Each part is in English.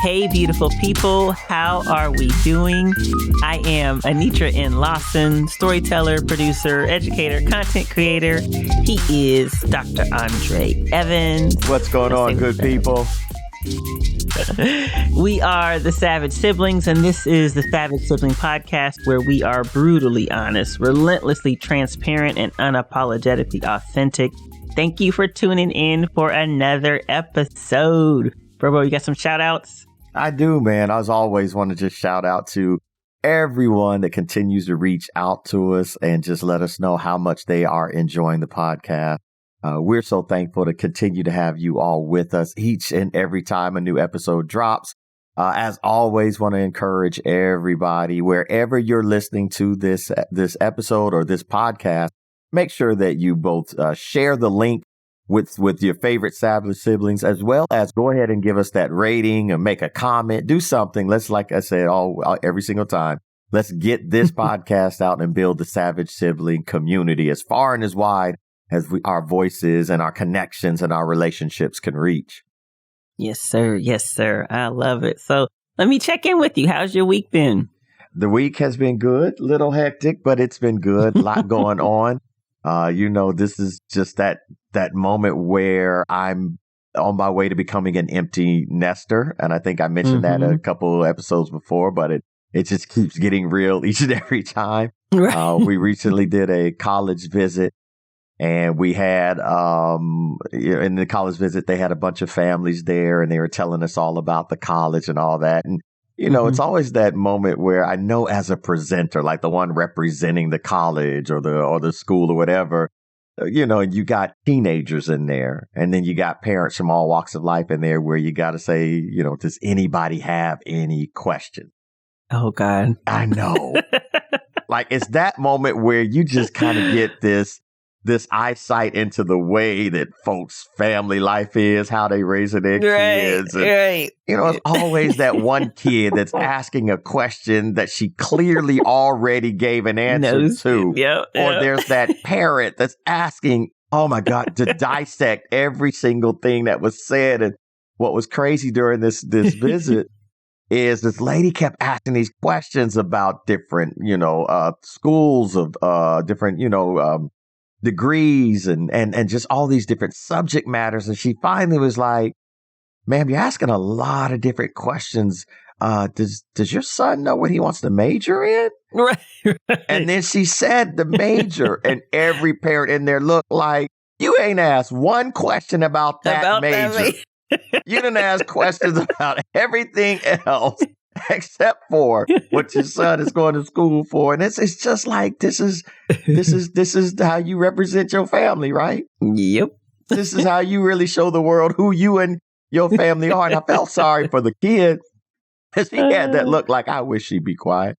Hey, beautiful people. How are we doing? I am Anitra N. Lawson, storyteller, producer, educator, content creator. He is Dr. Andre Evans. What's going on, good people? We are the Savage Siblings, and this is the Savage Sibling Podcast, where we are brutally honest, relentlessly transparent, and unapologetically authentic. Thank you for tuning in for another episode. Bro, you got some shout outs? I do, man. I always want to just shout out to everyone that continues to reach out to us and just let us know how much they are enjoying the podcast. We're so thankful to continue to have you all with us each and every time a new episode drops. As always, want to encourage everybody, wherever you're listening to this episode or this podcast, make sure that you both share the link with your favorite Savage siblings, as well as go ahead and give us that rating or make a comment, do something. Let's, like I said, every single time, let's get this podcast out and build the Savage sibling community as far and as wide as our voices and our connections and our relationships can reach. Yes, sir. Yes, sir. I love it. So let me check in with you. How's your week been? The week has been good, little hectic, but it's been good. A lot going on. This is just that moment where I'm on my way to becoming an empty nester. And I think I mentioned that a couple of episodes before, but it just keeps getting real each and every time. Right. We recently did a college visit, and we had, in the college visit, they had a bunch of families there, and they were telling us all about the college and all that. And it's always that moment where I know as a presenter, like the one representing the college or the school or whatever, and you got teenagers in there, and then you got parents from all walks of life in there where you got to say, does anybody have any questions? Oh, God. I know. Like, it's that moment where you just kind of get this eyesight into the way that folks' family life is, how they raising their kids. And, right. It's always that one kid that's asking a question that she clearly already gave an answer to. Yep. Or there's that parent that's asking, oh my God, to dissect every single thing that was said. And what was crazy during this visit is this lady kept asking these questions about different, schools of different, degrees and just all these different subject matters. And she finally was like, ma'am, you're asking a lot of different questions. Does your son know what he wants to major in? Right. And then she said the major, and every parent in there looked like, you ain't asked one question about that major. You didn't ask questions about everything else except for what your son is going to school for. And it's just like, this is how you represent your family, right? Yep. This is how you really show the world who you and your family are. And I felt sorry for the kid, because he had that look like, I wish she'd be quiet.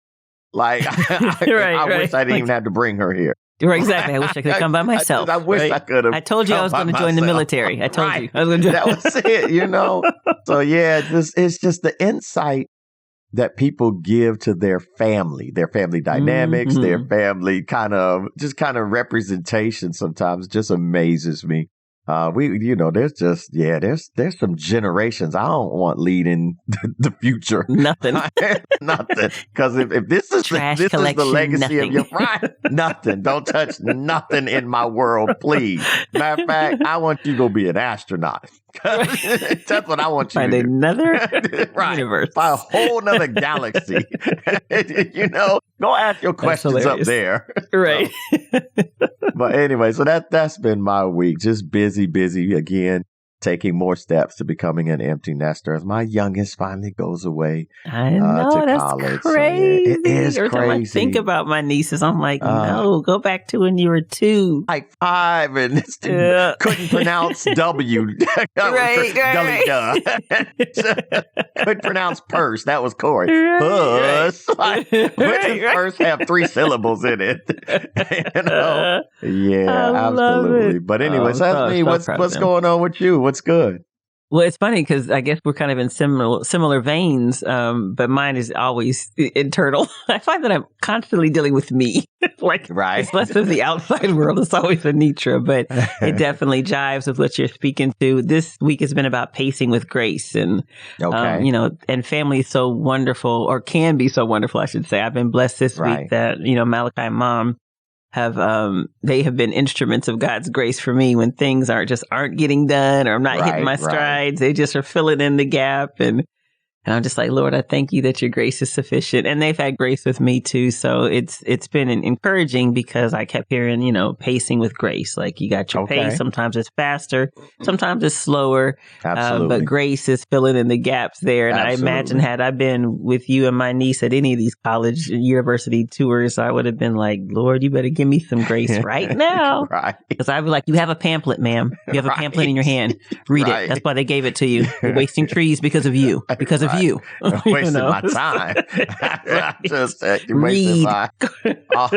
Like, I wish I didn't even have to bring her here. Right, exactly. I wish I could come by myself. I wish I could have. I told you I was going to join the military. I told you. That was it, So, yeah, it's just the insight that people give to their family dynamics, their family kind of representation sometimes just amazes me. There's some generations I don't want leading the future. Nothing. Nothing. Because if this is the legacy of your right, nothing. Don't touch nothing in my world, please. Matter of fact, I want you to go be an astronaut. That's what I want you to do. Find another universe. Find a whole nother galaxy. Go ask your questions up there. Right. So, but anyway, so that's been my week. Just busy again. taking more steps to becoming an empty nester as my youngest finally goes away to that's college. Crazy. So, yeah, it is Every crazy. time I think about my nieces, I'm like, no, go back to when you were 2. Like 5 and this dude couldn't pronounce W. right. Couldn't pronounce purse. That was Corey. Puss. Like, when does purse have 3 syllables in it? Yeah, absolutely. But anyway, so that's me. What's going on with you? What's good? Well, it's funny because I guess we're kind of in similar veins, but mine is always internal. I find that I'm constantly dealing with me. Like, right. It's less of the outside world. It's always Anitra, but it definitely jives with what you're speaking to. This week has been about pacing with grace, and and family is so wonderful, or can be so wonderful, I should say. I've been blessed this week that Malachi and Mom have been instruments of God's grace for me when things aren't getting done, or I'm not hitting my strides. They just are filling in the gap, and I'm just like, Lord, I thank you that your grace is sufficient. And they've had grace with me too. So it's been encouraging because I kept hearing, pacing with grace. Like, you got your pace. Sometimes it's faster. Sometimes it's slower. But grace is filling in the gaps there. And I imagine had I been with you and my niece at any of these college, university tours, I would have been like, Lord, you better give me some grace right now. Right. Because I'd be like, you have a pamphlet, ma'am. You have a pamphlet in your hand. Read it. That's why they gave it to you. You're wasting trees because of you. Because of you. Wasting my time. Just wasting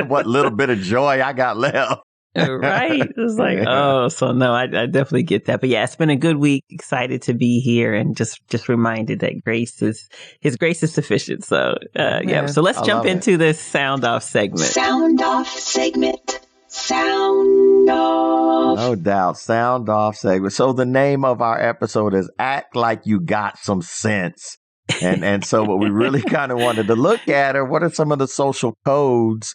what little bit of joy I got left. Right. It's like, so no, I definitely get that. But yeah, it's been a good week. Excited to be here, and just reminded that His grace is sufficient. So So let's jump into this sound off segment. Sound off segment. Sound off. No doubt. Sound off segment. So the name of our episode is Act Like You Got Some Sense. And so what we really kind of wanted to look at are what are some of the social codes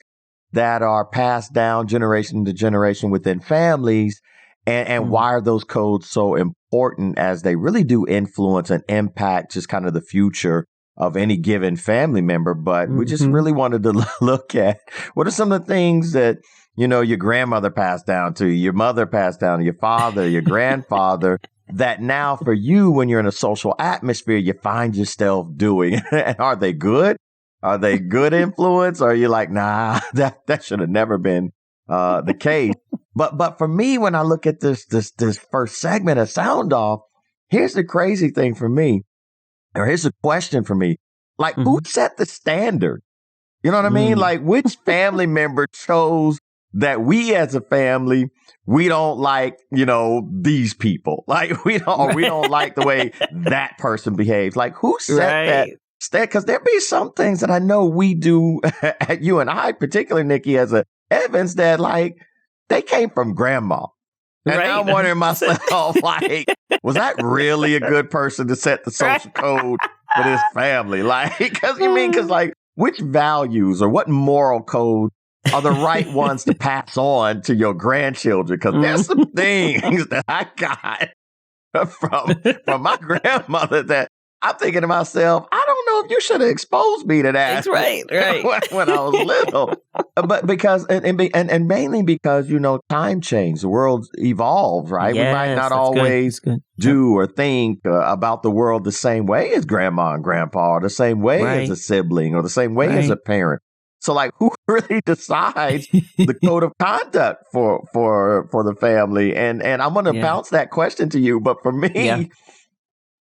that are passed down generation to generation within families, and why are those codes so important, as they really do influence and impact just kind of the future of any given family member. But we just really wanted to look at what are some of the things that, your grandmother passed down to you, your mother passed down to your father, your grandfather, that now for you, when you're in a social atmosphere, you find yourself doing. And are they good? Are they good influence? Or are you like, nah, that should have never been the case? But for me, when I look at this first segment of Sound Off, here's the crazy thing for me, or here's the question for me. Like, who set the standard? You know what I mean? Like, which family member chose that we as a family, we don't like, these people. Like, we don't like the way that person behaves. Like, who set that? Because there be some things that I know we do at you and I, particularly Nikki, as a Evans, that like they came from grandma. And I'm wondering myself, like, was that really a good person to set the social code for this family? Like, because like, which values or what moral code are the right ones to pass on to your grandchildren? Because there's some things that I got from my grandmother that I'm thinking to myself, I don't know if you should have exposed me to that. That's right. when I was little. But because, and mainly because, time changed. The world evolved, right? Yes, we might not always do or think about the world the same way as grandma and grandpa, or the same way as a sibling, or the same way as a parent. So, like, who really decides the code of conduct for the family? And I'm going to bounce that question to you. But for me,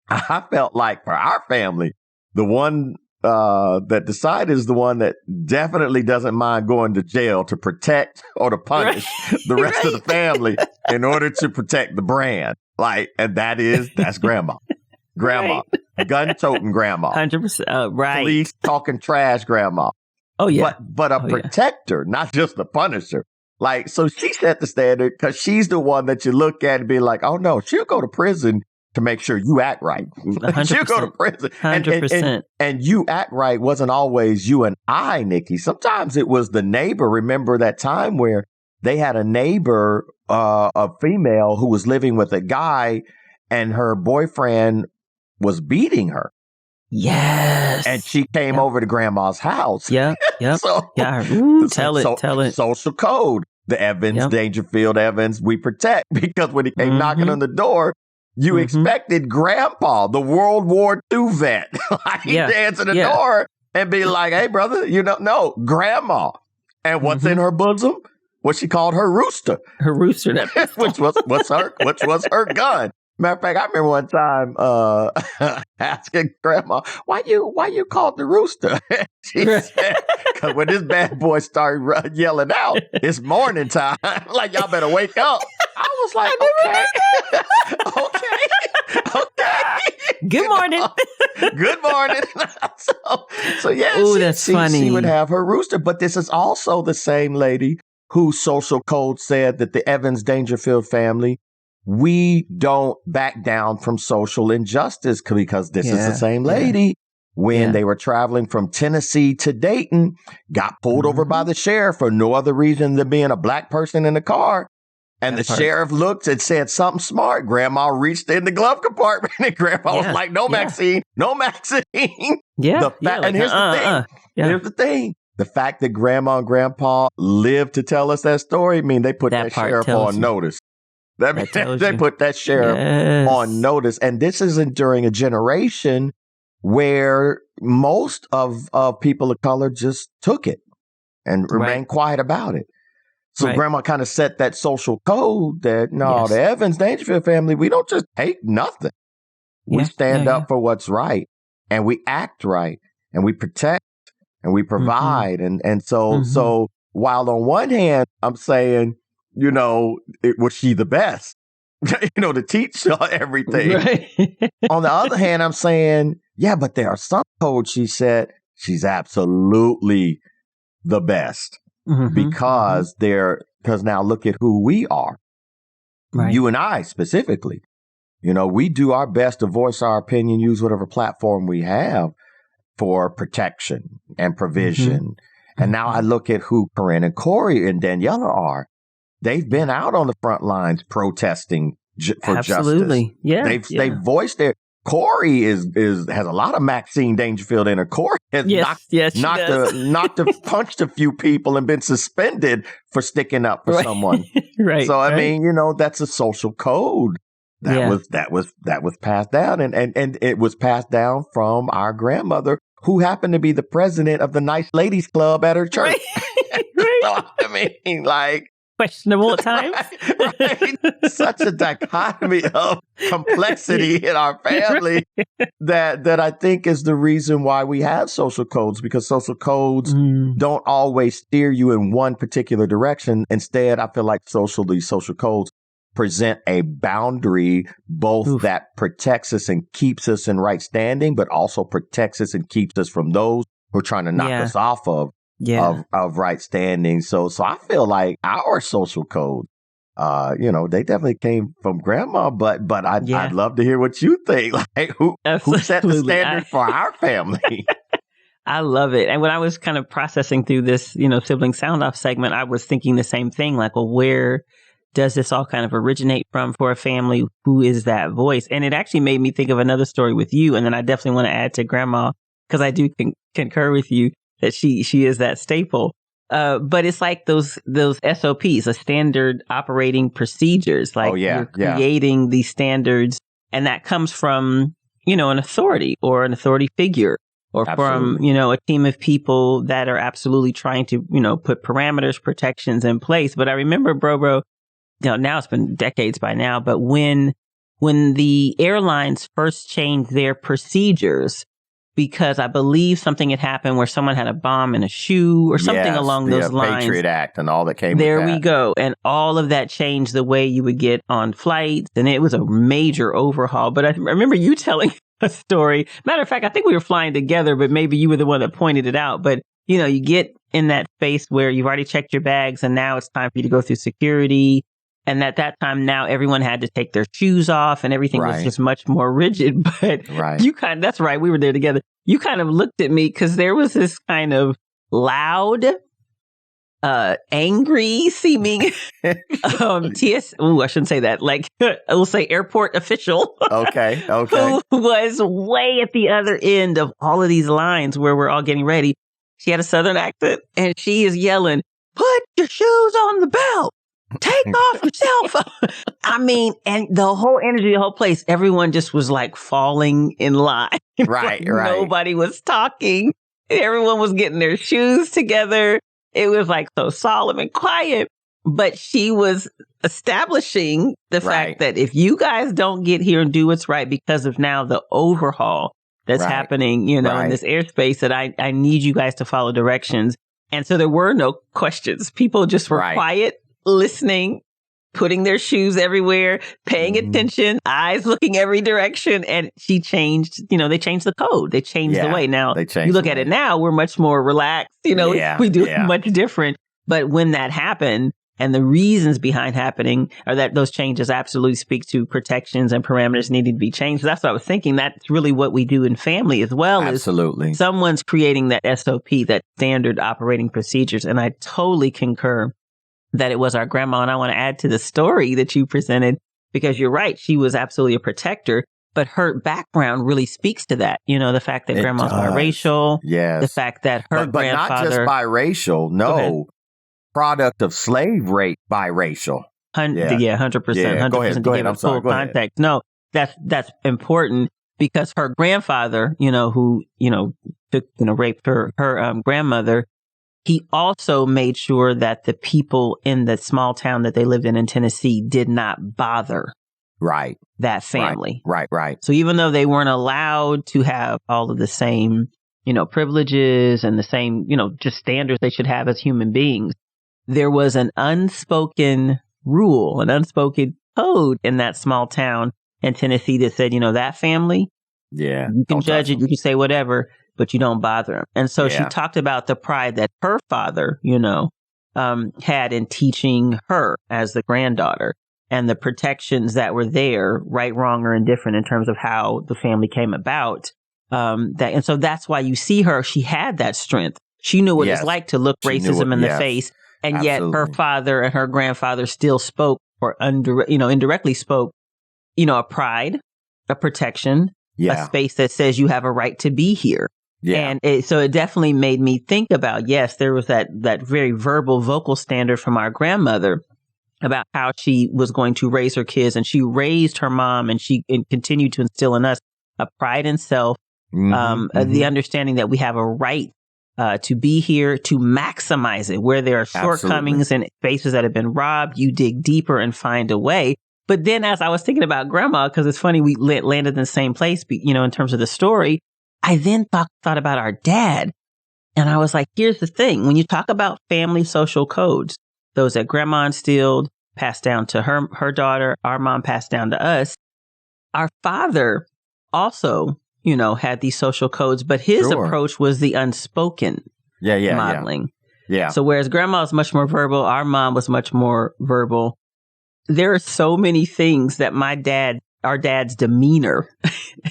I felt like for our family, the one that decided is the one that definitely doesn't mind going to jail to protect or to punish the rest of the family in order to protect the brand. Like, and that's grandma. Grandma. Gun-toting grandma. 100%. Right. Police talking trash grandma. Oh, yeah. But a protector, not just a punisher. Like, so she set the standard because she's the one that you look at and be like, oh, no, she'll go to prison to make sure you act right. 100%. She'll go to prison. 100%. And you act right wasn't always you and I, Nikki. Sometimes it was the neighbor. Remember that time where they had a neighbor, a female, who was living with a guy, and her boyfriend was beating her. Yes. And she came over to grandma's house. Yeah. So, tell it. Social code. The Evans, Dangerfield Evans, we protect. Because when he came knocking on the door, you expected grandpa, the World War II vet, like he'd answer the door and be like, hey, brother, no, grandma. And what's in her bosom? What she called her rooster. Her rooster. which was her gun. Matter of fact, I remember one time asking grandma, why you called the rooster? She said, because when this bad boy started yelling out, it's morning time. Like, y'all better wake up. I was like, okay. Good morning. Good morning. so yeah, Oh, that's funny. She would have her rooster. But this is also the same lady whose social code said that the Evans Dangerfield family, we don't back down from social injustice, because this is the same lady. When they were traveling from Tennessee to Dayton, got pulled over by the sheriff for no other reason than being a black person in the car. And the sheriff looked and said something smart. Grandma reached in the glove compartment and Grandma was like, no, Maxine, no, Maxine. Yeah. And here's the thing. Here's the thing. The fact that Grandma and Grandpa lived to tell us that story, I mean, they put that sheriff on notice. They put that sheriff on notice. And this isn't during a generation where most of people of color just took it and remained quiet about it. So Grandma kind of set that social code that, the Evans Dangerfield family, we don't just take nothing. We stand up for what's right, and we act right, and we protect, and we provide. And so while on one hand, I'm saying, was she the best, to teach everything. Right. On the other hand, I'm saying, but there are some codes she said she's absolutely the best. Because now look at who we are. Right. You and I specifically. We do our best to voice our opinion, use whatever platform we have for protection and provision. And now I look at who Corinne and Corey and Daniela are. They've been out on the front lines protesting for justice. Yeah. They've voiced their. Corey has a lot of Maxine Dangerfield in her. Corey has punched a few people and been suspended for sticking up for someone. Right. So I mean, that's a social code that was passed down, and it was passed down from our grandmother, who happened to be the president of the Nice Ladies Club at her church. Right. So I mean, questionable at times. Right. Such a dichotomy of complexity in our family that I think is the reason why we have social codes, because social codes don't always steer you in one particular direction. Instead, I feel like these social codes present a boundary both that protects us and keeps us in right standing, but also protects us and keeps us from those who are trying to knock us off of right standing. So I feel like our social code, they definitely came from Grandma, but I'd love to hear what you think. Like who set the standard for our family? I love it. And when I was kind of processing through this, sibling sound off segment, I was thinking the same thing, like, well, where does this all kind of originate from for a family? Who is that voice? And it actually made me think of another story with you. And then I definitely want to add to Grandma, because I do concur with you that she is that staple. But it's like those SOPs, the standard operating procedures, like you're creating these standards, and that comes from, an authority or an authority figure, or from, a team of people that are absolutely trying to, put parameters, protections in place. But I remember, bro, now it's been decades by now, but when the airlines first changed their procedures, because I believe something had happened where someone had a bomb in a shoe or something along those lines. Patriot Act and all that came there with that. We go. And all of that changed the way you would get on flights. And it was a major overhaul. But I remember you telling a story. Matter of fact, I think we were flying together, but maybe you were the one that pointed it out. But, you get in that space where you've already checked your bags and now it's time for you to go through security. And at that time, now everyone had to take their shoes off and everything was just much more rigid. But that's right. We were there together. You kind of looked at me because there was this kind of loud, angry seeming I shouldn't say that. Like, we'll say airport official. Okay. Who was way at the other end of all of these lines where we're all getting ready. She had a Southern accent and she is yelling, "Put your shoes on the belt. Take off your cell phone." I mean, and the whole energy, the whole place, everyone just was like falling in line. Right. Nobody was talking. Everyone was getting their shoes together. It was like so solemn and quiet. But she was establishing the fact that if you guys don't get here and do what's right because of now the overhaul that's happening, in this airspace, that I need you guys to follow directions. And so there were no questions. People just were quiet, listening, putting their shoes everywhere, paying attention, eyes looking every direction. And she changed, they changed the code. They changed the way. Now, you look at it now, we're much more relaxed. We do it much different. But when that happened, and the reasons behind happening are that those changes absolutely speak to protections and parameters needing to be changed. That's what I was thinking. That's really what we do in family as well. Absolutely. Someone's creating that SOP, that standard operating procedures. And I totally concur that it was our grandma. And I want to add to the story that you presented, because you're right. She was absolutely a protector, but her background really speaks to that. The fact that grandma's biracial. Yes. The fact that her grandfather. But not just biracial. No. Product of slave rape biracial. 100%. 100%. Go ahead. I'm sorry. Go ahead. No, that's important, because her grandfather, who, took, raped her grandmother, he also made sure that the people in the small town that they lived in Tennessee did not bother that family. Right. So even though they weren't allowed to have all of the same, privileges and the same, just standards they should have as human beings, there was an unspoken rule, an unspoken code in that small town in Tennessee that said, that family, you can judge it, you can say whatever, but you don't bother them. And so she talked about the pride that her father, had in teaching her as the granddaughter, and the protections that were there, right, wrong, or indifferent, in terms of how the family came about. And so that's why you see her. She had that strength. She knew what it's like to look racism in the face. And yet her father and her grandfather still spoke, or indirectly spoke, a pride, a protection, a space that says you have a right to be here. Yeah. And so it definitely made me think about, there was that very verbal, vocal standard from our grandmother about how she was going to raise her kids. And she raised her mom, and she continued to instill in us a pride in self, the understanding that we have a right to be here, to maximize it. Where there are shortcomings and spaces that have been robbed, you dig deeper and find a way. But then, as I was thinking about grandma, because it's funny, we landed in the same place, in terms of the story, I then thought about our dad. And I was like, here's the thing. When you talk about family social codes, those that grandma instilled, passed down to her daughter, our mom passed down to us, our father also had these social codes, but his approach was the unspoken modeling. Yeah. So whereas grandma was much more verbal, our mom was much more verbal. There are so many things that our dad's demeanor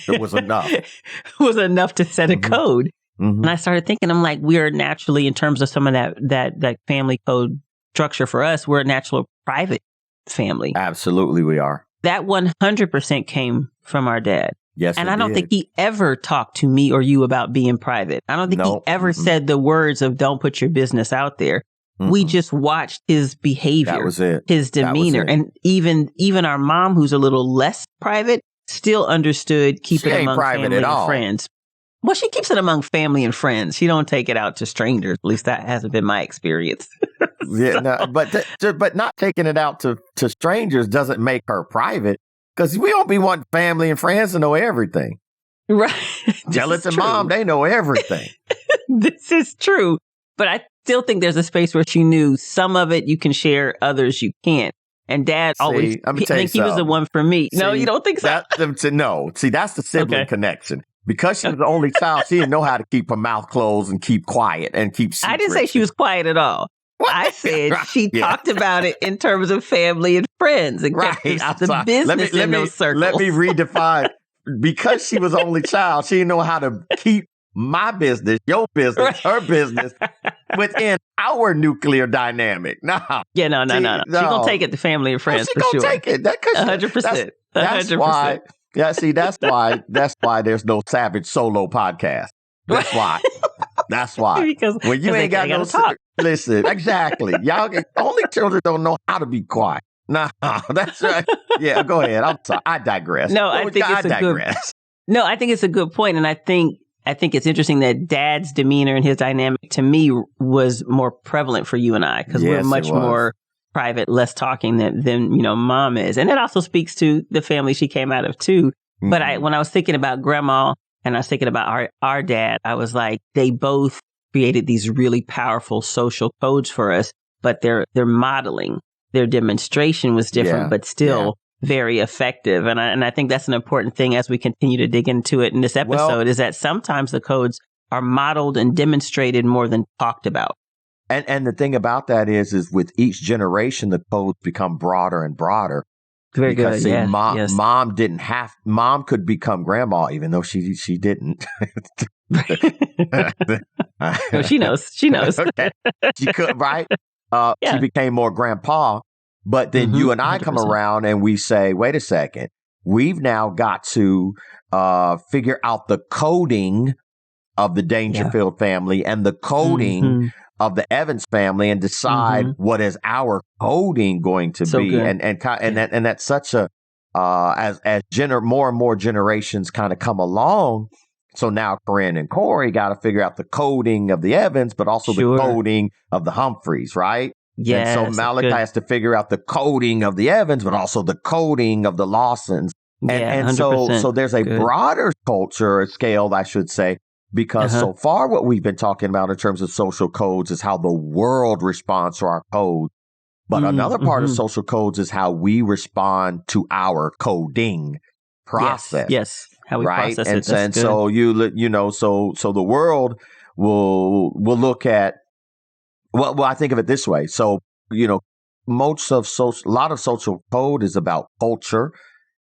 it was enough to set a code. Mm-hmm. And I started thinking, I'm like, we are naturally, in terms of some of that family code structure for us, we're a natural private family. Absolutely, we are. That 100% came from our dad. Yes, and I don't think he ever talked to me or you about being private. I don't think he ever said the words of "don't put your business out there." We just watched his behavior, that was it. His demeanor, and even our mom, who's a little less private, still understood keep it among family and friends. Well, she keeps it among family and friends. She don't take it out to strangers. At least that hasn't been my experience. But not taking it out to strangers doesn't make her private. Because we don't be wanting family and friends to know everything. Right. Tell it to mom. They know everything. This is true. But I still think there's a space where she knew some of it you can share, others you can't. And dad always, I think he was the one for me. No, you don't think so? No. See, that's the sibling connection. Because she was the only child, she didn't know how to keep her mouth closed and keep quiet and keep secrets. I didn't say she was quiet at all. I said she talked about it in terms of family and friends and the business in those circles. Let me redefine. Because she was only child, she didn't know how to keep my business, your business, her business within our nuclear dynamic. No. Yeah, no. She's going to take it to family and friends for sure. She's going to take it. 100%. That's why. Yeah, see, that's why there's no Savage Solo podcast. That's why. That's why. Because when you ain't got no talk. Listen, exactly. Y'all only children don't know how to be quiet. No, that's right. Yeah, go ahead. I'm sorry. I digress. No, I think it's a good point. And I think it's interesting that dad's demeanor and his dynamic to me was more prevalent for you and I, because we're much more private, less talking than mom is. And that also speaks to the family she came out of too. Mm-hmm. But when I was thinking about grandma and I was thinking about our dad, I was like, they both created these really powerful social codes for us, but they're modeling their demonstration was different, Yeah. but still very effective. And I think that's an important thing as we continue to dig into it in this episode, is that sometimes the codes are modeled and demonstrated more than talked about. And the thing about that is with each generation, the codes become broader and broader. Very because good. see, mom could become grandma, even though she didn't. No, she knows. Okay. She could, right? She became more grandpa. But then you and I 100%. come around and we say, wait a second, we've now got to figure out the coding of the Dangerfield family and the coding of the Evans family and decide what is our coding going to be. Good. And that's such a as more and more generations kind of come along. So now Corinne and Corey got to figure out the coding of the Evans, but also the coding of the Humphreys, right? Yes. And so Malachi has to figure out the coding of the Evans, but also the coding of the Lawsons. And so there's a broader culture scale, I should say, because so far what we've been talking about in terms of social codes is how the world responds to our code. But another part of social codes is how we respond to our coding process. Yes. How we process it. And so so the world will look at, well, I think of it this way. So, a lot of social code is about culture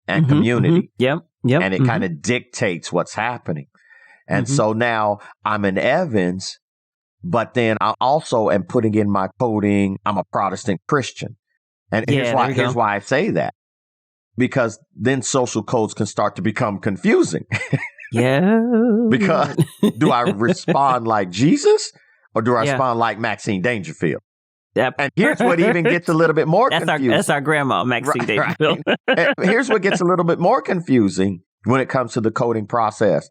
and community. Yep. And it kind of dictates what's happening. And so now I'm an Evans, but then I also am putting in my coding, I'm a Protestant Christian. And here's why I say that. Because then social codes can start to become confusing. Yeah. Because do I respond like Jesus or do I respond like Maxine Dangerfield? Yep. And here's what even gets a little bit more confusing. That's our grandma, Maxine Dangerfield. Right. Here's what gets a little bit more confusing when it comes to the coding process.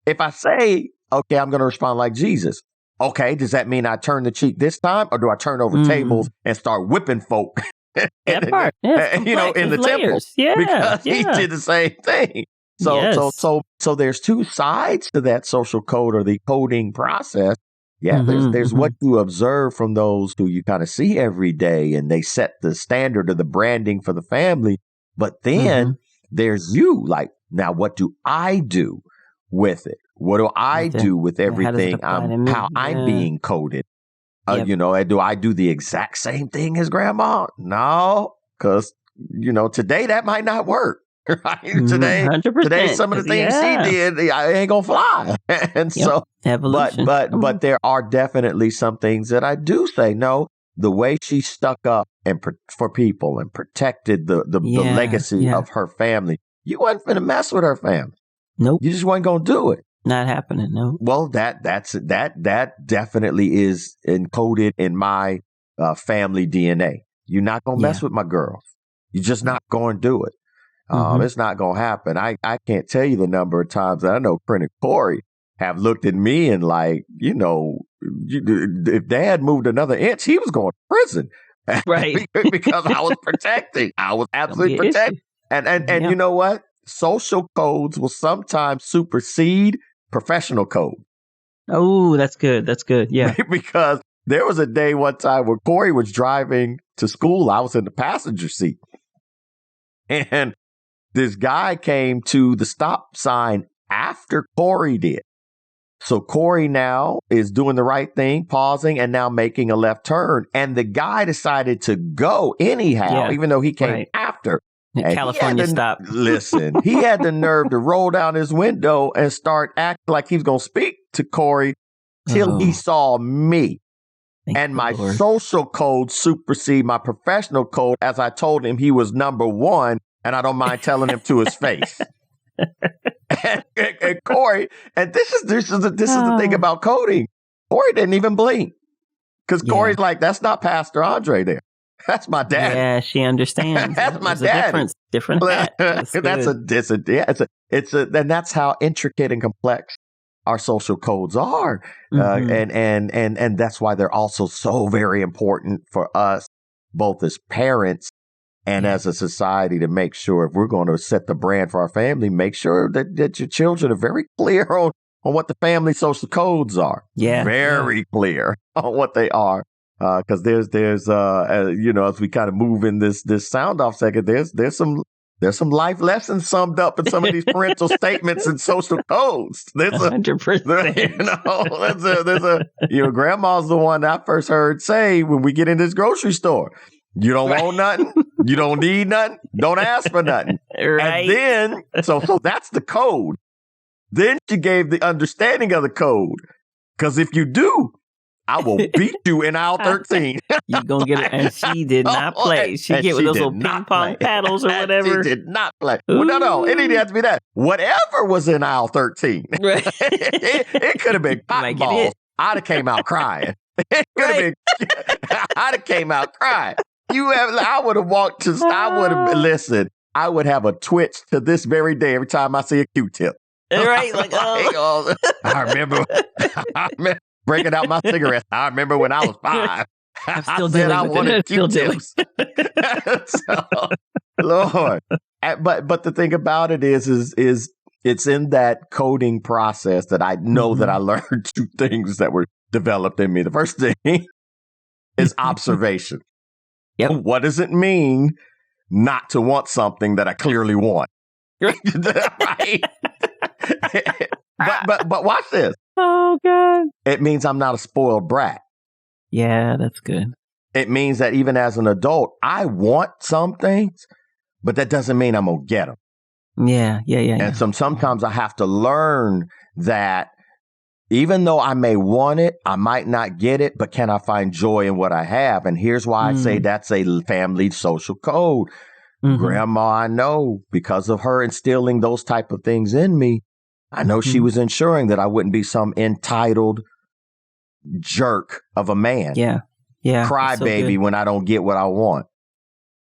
If I say, okay, I'm going to respond like Jesus. Okay, does that mean I turn the cheek this time or do I turn over tables and start whipping folk? That part. In the temple. Yeah. Because he did the same thing. So there's two sides to that social code or the coding process. Yeah, there's what you observe from those who you kind of see every day and they set the standard of the branding for the family. But then there's you, like, now what do I do with it? What do I do with everything? How I'm being coded? Do I do the exact same thing as grandma? No, because, today that might not work. Right? Today, some of the things she did, I ain't gonna fly. And so, evolution. But there are definitely some things that I do say, no, the way she stuck up and for people and protected the legacy of her family, you wasn't finna mess with her family. Nope. You just weren't gonna do it. Not happening, no. Well, that definitely is encoded in my family DNA. You're not gonna mess with my girls. You're just not going to do it. It's not going to happen. I can't tell you the number of times that I know Corinne and Corey have looked at me and like, if Dad moved another inch, he was going to prison. Right. Because I was protecting. I was absolutely protecting. And you know what? Social codes will sometimes supersede professional code. Oh, that's good. That's good. Yeah. Because there was a day one time when Corey was driving to school. I was in the passenger seat. And this guy came to the stop sign after Corey did. So Corey now is doing the right thing, pausing, and now making a left turn. And the guy decided to go anyhow, even though he came after. California stop. Listen, he had the nerve to roll down his window and start acting like he was going to speak to Corey till he saw me. And my social code supersede my professional code, as I told him he was number one, and I don't mind telling him to his face. and Corey, and this is the thing about coding. Corey didn't even blink because Corey's like, that's not Pastor Andre there. That's my dad. Yeah, she understands. That's my dad. Different hat. And that's how intricate and complex our social codes are. And that's why they're also so very important for us, both as parents and as a society, to make sure if we're going to set the brand for our family, make sure that your children are very clear on what the family social codes are. Yeah. Very clear on what they are. Because there's as we kind of move in this sound off second, there's some life lessons summed up in some of these parental statements and social codes. There's 100%. Grandma's the one I first heard say when we get in this grocery store, you don't want nothing, you don't need nothing, don't ask for nothing. Right. And then, so that's the code. Then she gave the understanding of the code. Because if you do, I will beat you in aisle 13. You're going to get it. And she did not play. She get with those little ping pong paddles or whatever. She did not play. Well, no. It didn't have to be that. Whatever was in aisle 13. Right. it could have been cotton balls. I'd have came out crying. It could have been. I'd have came out crying. I would have walked to. Listen. I would have a twitch to this very day every time I see a Q-tip. Right. Like, oh. I remember breaking out my cigarettes. I remember when I was 5. I'm still dealing I with wanted it. Q-tips. So, Lord. But the thing about it is it's in that coding process that I know that I learned 2 things that were developed in me. The first thing is observation. Yep. What does it mean not to want something that I clearly want? Right? but watch this. Oh, God. It means I'm not a spoiled brat. Yeah, that's good. It means that even as an adult, I want some things, but that doesn't mean I'm going to get them. Yeah. And sometimes I have to learn that even though I may want it, I might not get it, but can I find joy in what I have? And here's why I say that's a family social code. Grandma, I know, because of her instilling those type of things in me, I know she was ensuring that I wouldn't be some entitled jerk of a man. Yeah. Crybaby when I don't get what I want.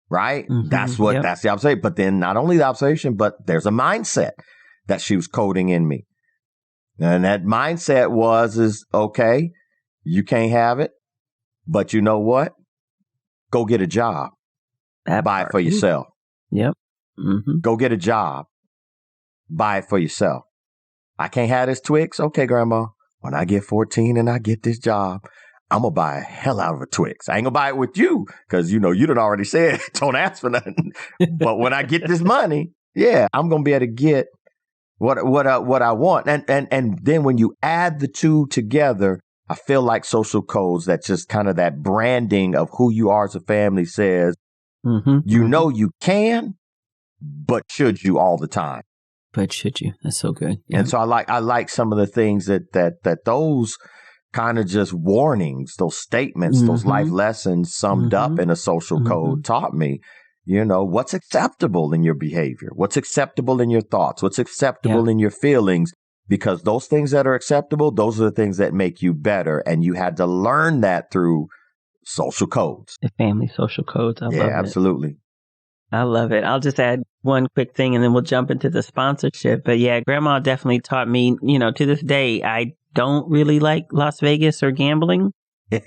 Right? That's the observation. But then not only the observation, but there's a mindset that she was coding in me. And that mindset is okay, you can't have it, but you know what? Go get a job. Buy it for yourself. Yep. Go get a job. Buy it for yourself. I can't have this Twix. Okay, Grandma. When I get 14 and I get this job, I'm going to buy a hell out of a Twix. I ain't going to buy it with you because, you done already said, don't ask for nothing. But when I get this money, I'm going to be able to get what I want. And then when you add the 2 together, I feel like social codes, that just kind of that branding of who you are as a family says, you can, but should you all the time? But should you? That's so good. Yeah. And so I like some of the things that those kind of just warnings, those statements, those life lessons summed up in a social code taught me. What's acceptable in your behavior? What's acceptable in your thoughts? What's acceptable in your feelings? Because those things that are acceptable, those are the things that make you better. And you had to learn that through social codes. The family social codes. I love it. Yeah, absolutely. I love it. I'll just add one quick thing and then we'll jump into the sponsorship. But yeah, Grandma definitely taught me, to this day, I don't really like Las Vegas or gambling.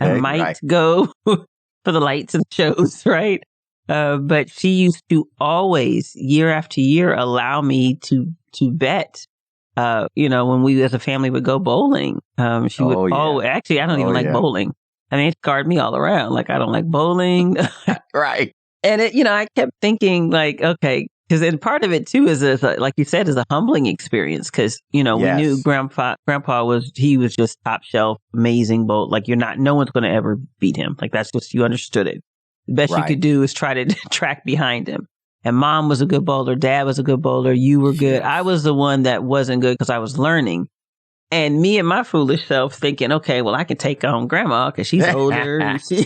I might go for the lights and shows, right? But she used to always, year after year, allow me to bet. When we as a family would go bowling, she would always, actually, I don't even like bowling. I mean, it scarred me all around. Like, I don't like bowling. Right. And I kept thinking like, okay, because part of it too is like you said, is a humbling experience. Because, we knew Grandpa was just top shelf, amazing bowl. Like no one's going to ever beat him. Like that's just, you understood it. The best you could do is try to track behind him. And Mom was a good bowler. Dad was a good bowler. You were good. I was the one that wasn't good because I was learning. And me and my foolish self thinking, okay, well, I can take on Grandma because she's older. And she,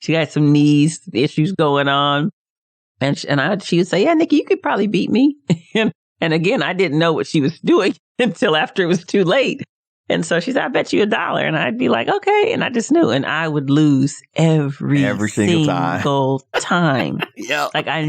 she got some knees issues going on. And she would say, yeah, Nikki, you could probably beat me. And again, I didn't know what she was doing until after it was too late. And so she said, I bet you $1. And I'd be like, okay. And I just knew. And I would lose every single time. Yeah. Like I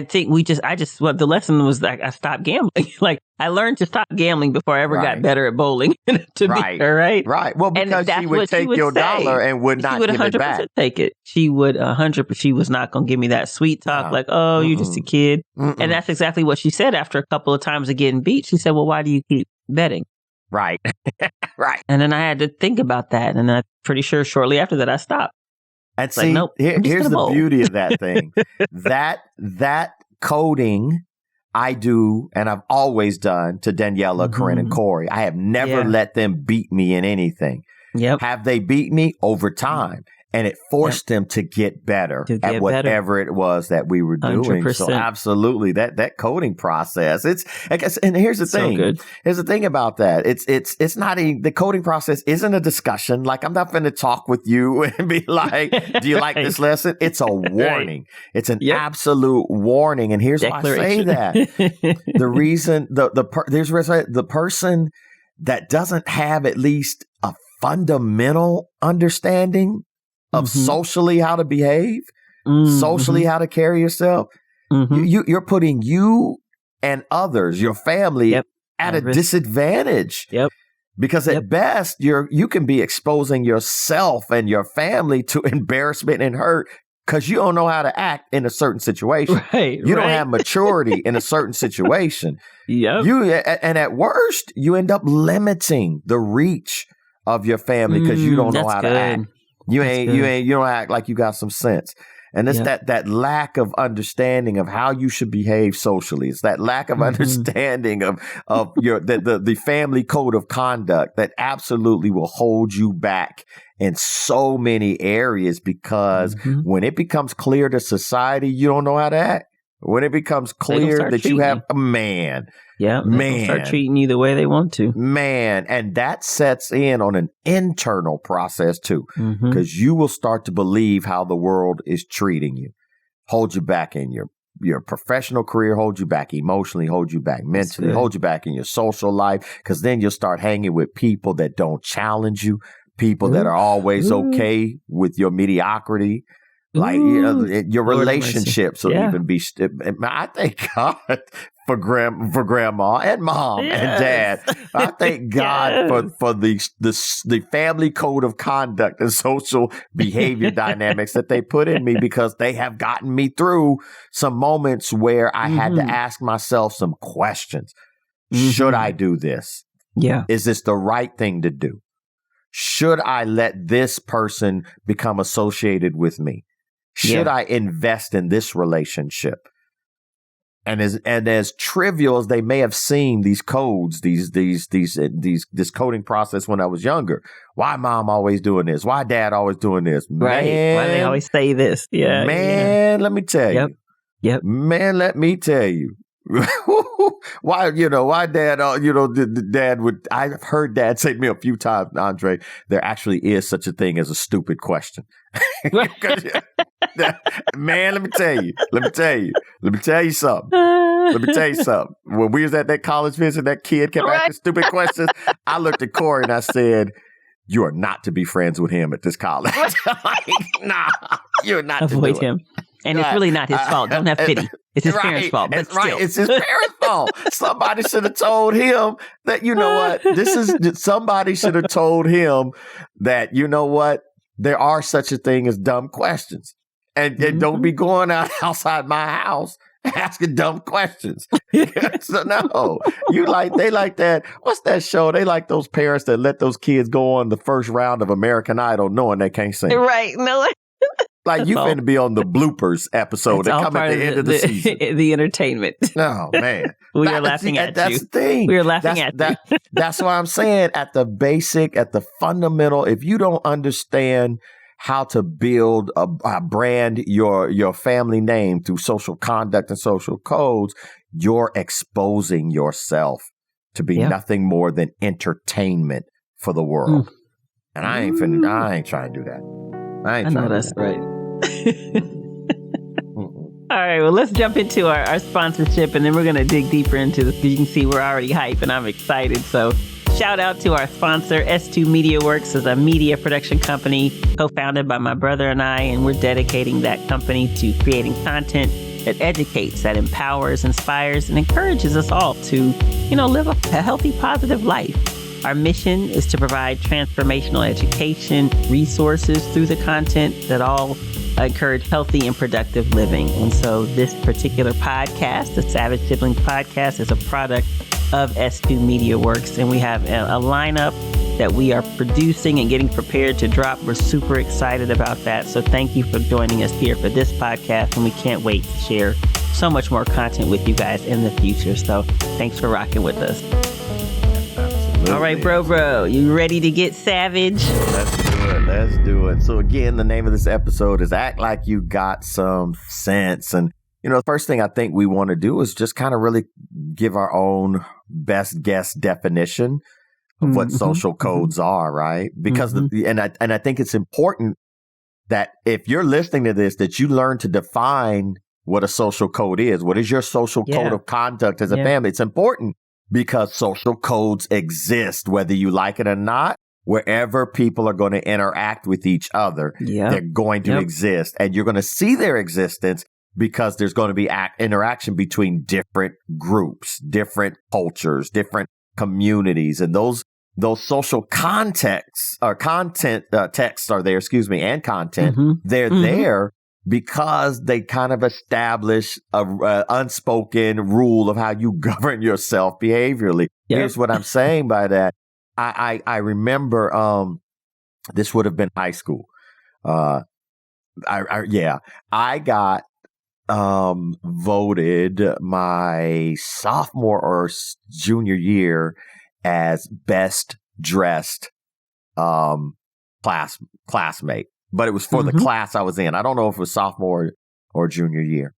think the lesson was like I stopped gambling. Like I learned to stop gambling before I ever got better at bowling to be her, right? Right. Well, because she would take your dollar and would not give it back. She would 100% take it. She would 100%. She was not going to give me that sweet talk like, oh, you're just a kid. And that's exactly what she said after a couple of times of getting beat. She said, well, why do you keep betting? Right. Right. And then I had to think about that. And I'm pretty sure shortly after that, I stopped. And It's see, like, nope, I'm just here's gonna the mold. beauty of that thing. that coding I do, and I've always done to Daniela, Corinne, and Corey. I have never let them beat me in anything. Yep. Have they beat me? Over time. And it forced them to get better at whatever it was that we were doing. 100%. So absolutely, that coding process. It's, I guess, and here's the thing. good. Here's the thing about that. It's not the coding process isn't a discussion. Like, I'm not going to talk with you and be like, do you like this lesson? It's a warning. It's an absolute warning. And here's why I say that. The reason the person that doesn't have at least a fundamental understanding of socially how to behave, socially how to carry yourself, you're putting you and others, your family, at a disadvantage. Yep. Because at best, you can be exposing yourself and your family to embarrassment and hurt because you don't know how to act in a certain situation. Right. You don't have maturity in a certain situation. Yep. And at worst, you end up limiting the reach of your family because you don't know how to act. You don't act like you got some sense. And it's that lack of understanding of how you should behave socially. It's that lack of understanding of the family code of conduct that absolutely will hold you back in so many areas because when it becomes clear to society, you don't know how to act. When it becomes clear that you have a man. Yeah, man. Start treating you the way they want to. Man, and that sets in on an internal process too, because you will start to believe how the world is treating you, hold you back in your professional career, hold you back emotionally, hold you back mentally, hold you back in your social life, because then you'll start hanging with people that don't challenge you, people that are always okay with your mediocrity. Like, your relationships will even be. I thank God for grandma and mom and dad. I thank God for the family code of conduct and social behavior dynamics that they put in me, because they have gotten me through some moments where I had to ask myself some questions. Should I do this? Yeah. Is this the right thing to do? Should I let this person become associated with me? Should I invest in this relationship? And as trivial as they may have seemed, these codes, this coding process when I was younger, why mom always doing this? Why dad always doing this? Right. Man, why they always say this? Yeah. Man, let me tell you. Yep. Man, let me tell you. Why dad, dad would, I've heard dad say to me a few times, Andre, there actually is such a thing as a stupid question. Man, let me tell you something. When we was at that college visit, that kid kept asking stupid questions. I looked at Corey and I said, you are not to be friends with him at this college. Like, nah, you're not Avoid to do him. And it's really not his fault. Don't have pity. It's his parents' fault. But still. It's his parents' fault. Somebody should have told him that, you know what, somebody should have told him that, you know what, there are such a thing as dumb questions. And don't be going outside my house asking dumb questions. So no, they like that. What's that show? They like those parents that let those kids go on the first round of American Idol knowing they can't sing. Right. No. Like you finna be on the bloopers episode that come at the end of the season. The entertainment. Oh, man. We are laughing at you. That's the thing. We are laughing at you. That's why I'm saying at the basic, at the fundamental, if you don't understand how to build a brand your family name through social conduct and social codes, you're exposing yourself to be nothing more than entertainment for the world. And I ain't trying to do that. I know that's right. All right, well, let's jump into our sponsorship, and then we're going to dig deeper into this. You can see we're already hyped, and I'm excited. So shout out to our sponsor. S2 Mediaworks is a media production company co-founded by my brother and I, and we're dedicating that company to creating content that educates, that empowers, inspires, and encourages us all to, live a healthy, positive life. Our mission is to provide transformational education, resources through the content that all encourage healthy and productive living. And so this particular podcast, the Savage Sibling Podcast, is a product of S2 Mediaworks, and we have a lineup that we are producing and getting prepared to drop. We're super excited about that. So thank you for joining us here for this podcast, and we can't wait to share so much more content with you guys in the future. So thanks for rocking with us. Absolutely. All right, bro, you ready to get savage? Let's do it. So again, the name of this episode is Act Like You Got Some Sense. And, the first thing I think we want to do is just kind of really give our own best guess definition of what social codes are, right? Because I think it's important that if you're listening to this, that you learn to define what a social code is. What is your social code of conduct as a family? It's important because social codes exist, whether you like it or not. Wherever people are going to interact with each other, they're going to exist. And you're going to see their existence because there's going to be interaction between different groups, different cultures, different communities. And those social contexts or content texts are there, and content. They're there because they kind of establish a unspoken rule of how you govern yourself behaviorally. Here's what I'm saying by that. I remember this would have been high school. I got voted my sophomore or junior year as best dressed classmate, but it was for the class I was in. I don't know if it was sophomore or junior year.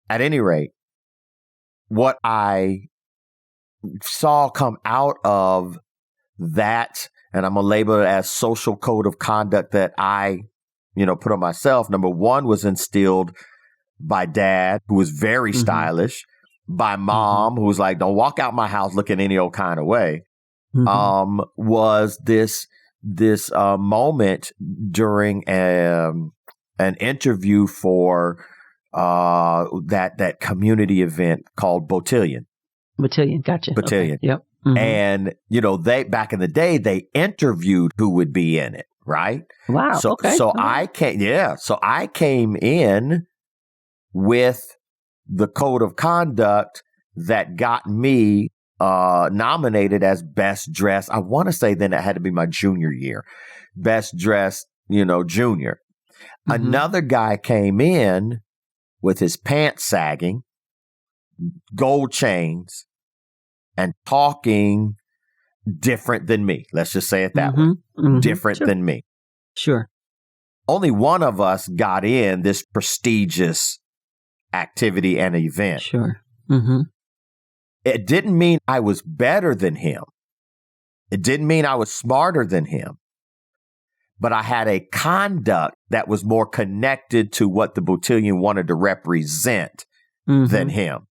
At any rate, what I saw come out of that, and I'm going to label it as social code of conduct that I, put on myself. Number one was instilled by dad, who was very stylish, by mom, who was like, don't walk out my house looking any old kind of way. Was this moment during an interview for that community event called Botillion. Gotcha. Botillion. Okay. Yep. And, they back in the day, they interviewed who would be in it, right? Wow. So I came in with the code of conduct that got me nominated as best dressed. I want to say then it had to be my junior year, best dressed, junior. Another guy came in with his pants sagging, gold chains, and talking different than me. Let's just say it that way. Different than me. Sure. Only one of us got in this prestigious activity and event. Sure. It didn't mean I was better than him. It didn't mean I was smarter than him. But I had a conduct that was more connected to what the Botillion wanted to represent than him.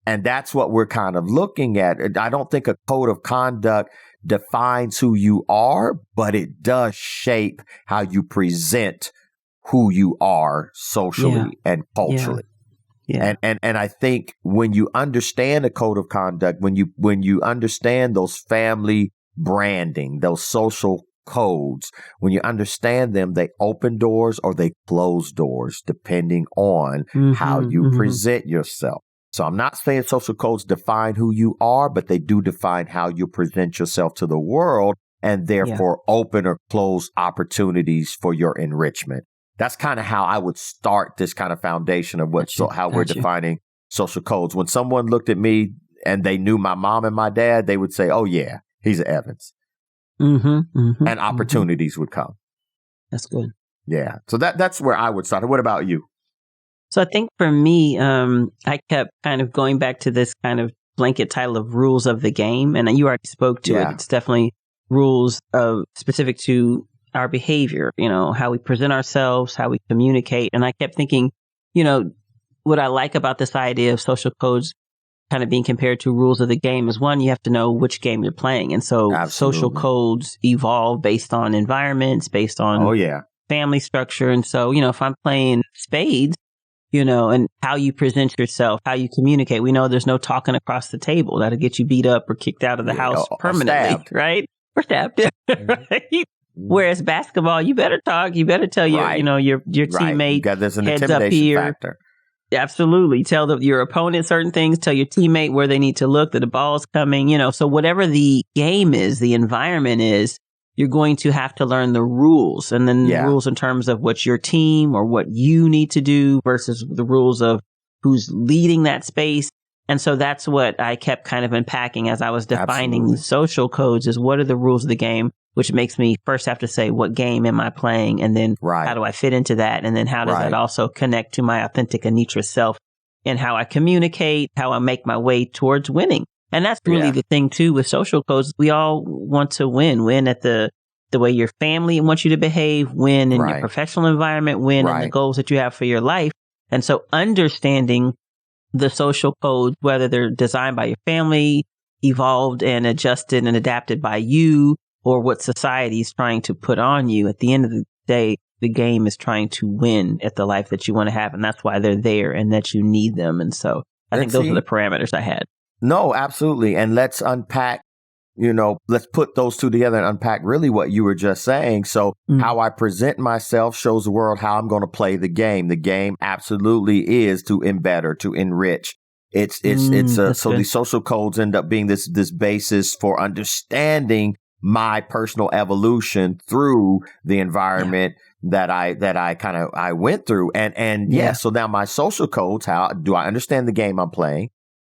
And that's what we're kind of looking at. I don't think a code of conduct defines who you are, but it does shape how you present who you are socially and culturally. Yeah. And I think when you understand a code of conduct, when you understand those family branding, those social codes, when you understand them, they open doors or they close doors depending on how you present yourself. So I'm not saying social codes define who you are, but they do define how you present yourself to the world and therefore open or close opportunities for your enrichment. That's kind of how I would start this kind of foundation of how we're defining social codes. When someone looked at me and they knew my mom and my dad, they would say, oh, yeah, he's an Evans. And opportunities would come. That's good. Yeah. So that's where I would start. What about you? So I think for me, I kept kind of going back to this kind of blanket title of rules of the game. And you already spoke to it. It's definitely rules specific to our behavior, how we present ourselves, how we communicate. And I kept thinking, what I like about this idea of social codes kind of being compared to rules of the game is, one, you have to know which game you're playing. And so social codes evolve based on environments, based on family structure. And so, if I'm playing spades, and how you present yourself, how you communicate. We know there's no talking across the table. That'll get you beat up or kicked out of the house permanently, right? Or stabbed. Right? Whereas basketball, you better talk. You better tell your teammate, there's an heads intimidation up here. factor. Absolutely. Tell your opponent certain things, tell your teammate where they need to look, that the ball's coming, so whatever the game is, the environment is, you're going to have to learn the rules, and then the rules in terms of what your team or what you need to do versus the rules of who's leading that space. And so that's what I kept kind of unpacking as I was defining social codes, is what are the rules of the game, which makes me first have to say, what game am I playing? And then how do I fit into that? And then how does that also connect to my authentic Anitra self and how I communicate, how I make my way towards winning? And that's really the thing too with social codes. We all want to win at the way your family wants you to behave, win in your professional environment, win in the goals that you have for your life. And so understanding the social codes, whether they're designed by your family, evolved and adjusted and adapted by you, or what society is trying to put on you, at the end of the day, the game is trying to win at the life that you want to have. And that's why they're there and that you need them. And so I think those are the parameters I had. No, absolutely. And let's unpack, let's put those two together and unpack really what you were just saying. So how I present myself shows the world how I'm going to play the game. The game absolutely is to embetter, to enrich. So these social codes end up being this basis for understanding my personal evolution through the environment that I went through. And so now my social codes, how do I understand the game I'm playing?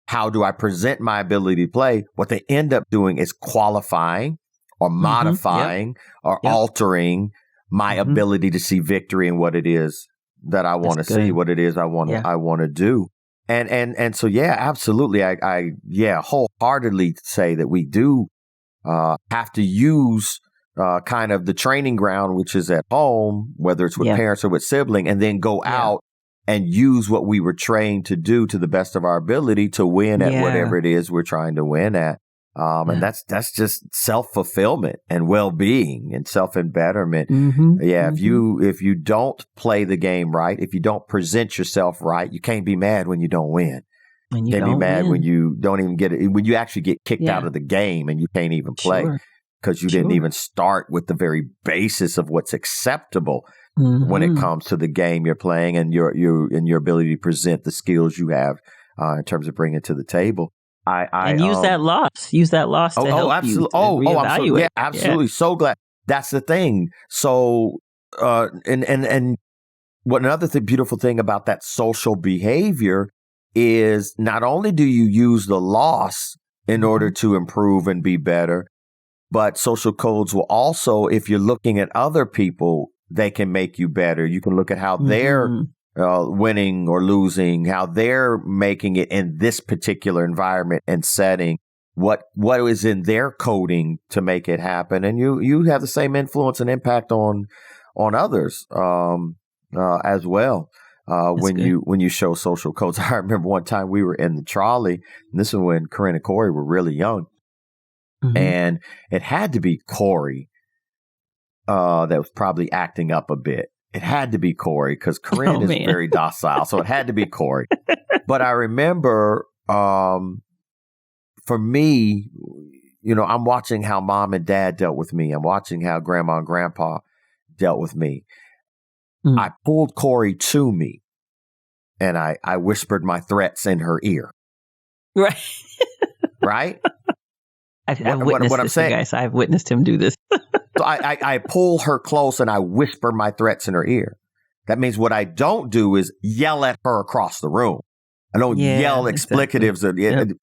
How do I present my ability to play? What they end up doing is qualifying or modifying or altering my ability to see victory in what it is that I want to see, what it is I want to do. And so, absolutely. I wholeheartedly say that we do have to use kind of the training ground, which is at home, whether it's with parents or with sibling, and then go out and use what we were trained to do to the best of our ability to win at whatever it is we're trying to win at. And that's just self-fulfillment and well-being and self-embetterment. If you don't play the game right, if you don't present yourself right, you can't be mad when you don't win. You can't be mad when you don't even get it, when you actually get kicked out of the game and you can't even play because you didn't even start with the very basis of what's acceptable when it comes to the game you're playing and your ability to present the skills you have in terms of bringing it to the table. Use that loss to help absolutely. you. Absolutely. Yeah, absolutely. So glad. That's the thing. So, and what another beautiful thing about that social behavior is not only do you use the loss in order to improve and be better, but social codes will also, if you're looking at other people, they can make you better. You can look at how they're winning or losing, how they're making it in this particular environment and setting, what is in their coding to make it happen. And you have the same influence and impact on others as well. When you show social codes. I remember one time we were in the trolley, and this was when Corinne and Corey were really young, and it had to be Corey that was probably acting up a bit. It had to be Corey because Corinne is very docile, so it had to be Corey. But I remember, for me, I'm watching how mom and dad dealt with me. I'm watching how grandma and grandpa dealt with me. I pulled Corey to me, and I whispered my threats in her ear. Right. Right? I've witnessed what I'm saying, guys. I've witnessed him do this. So I pull her close and I whisper my threats in her ear. That means what I don't do is yell at her across the room. I don't yell explicatives. Exactly.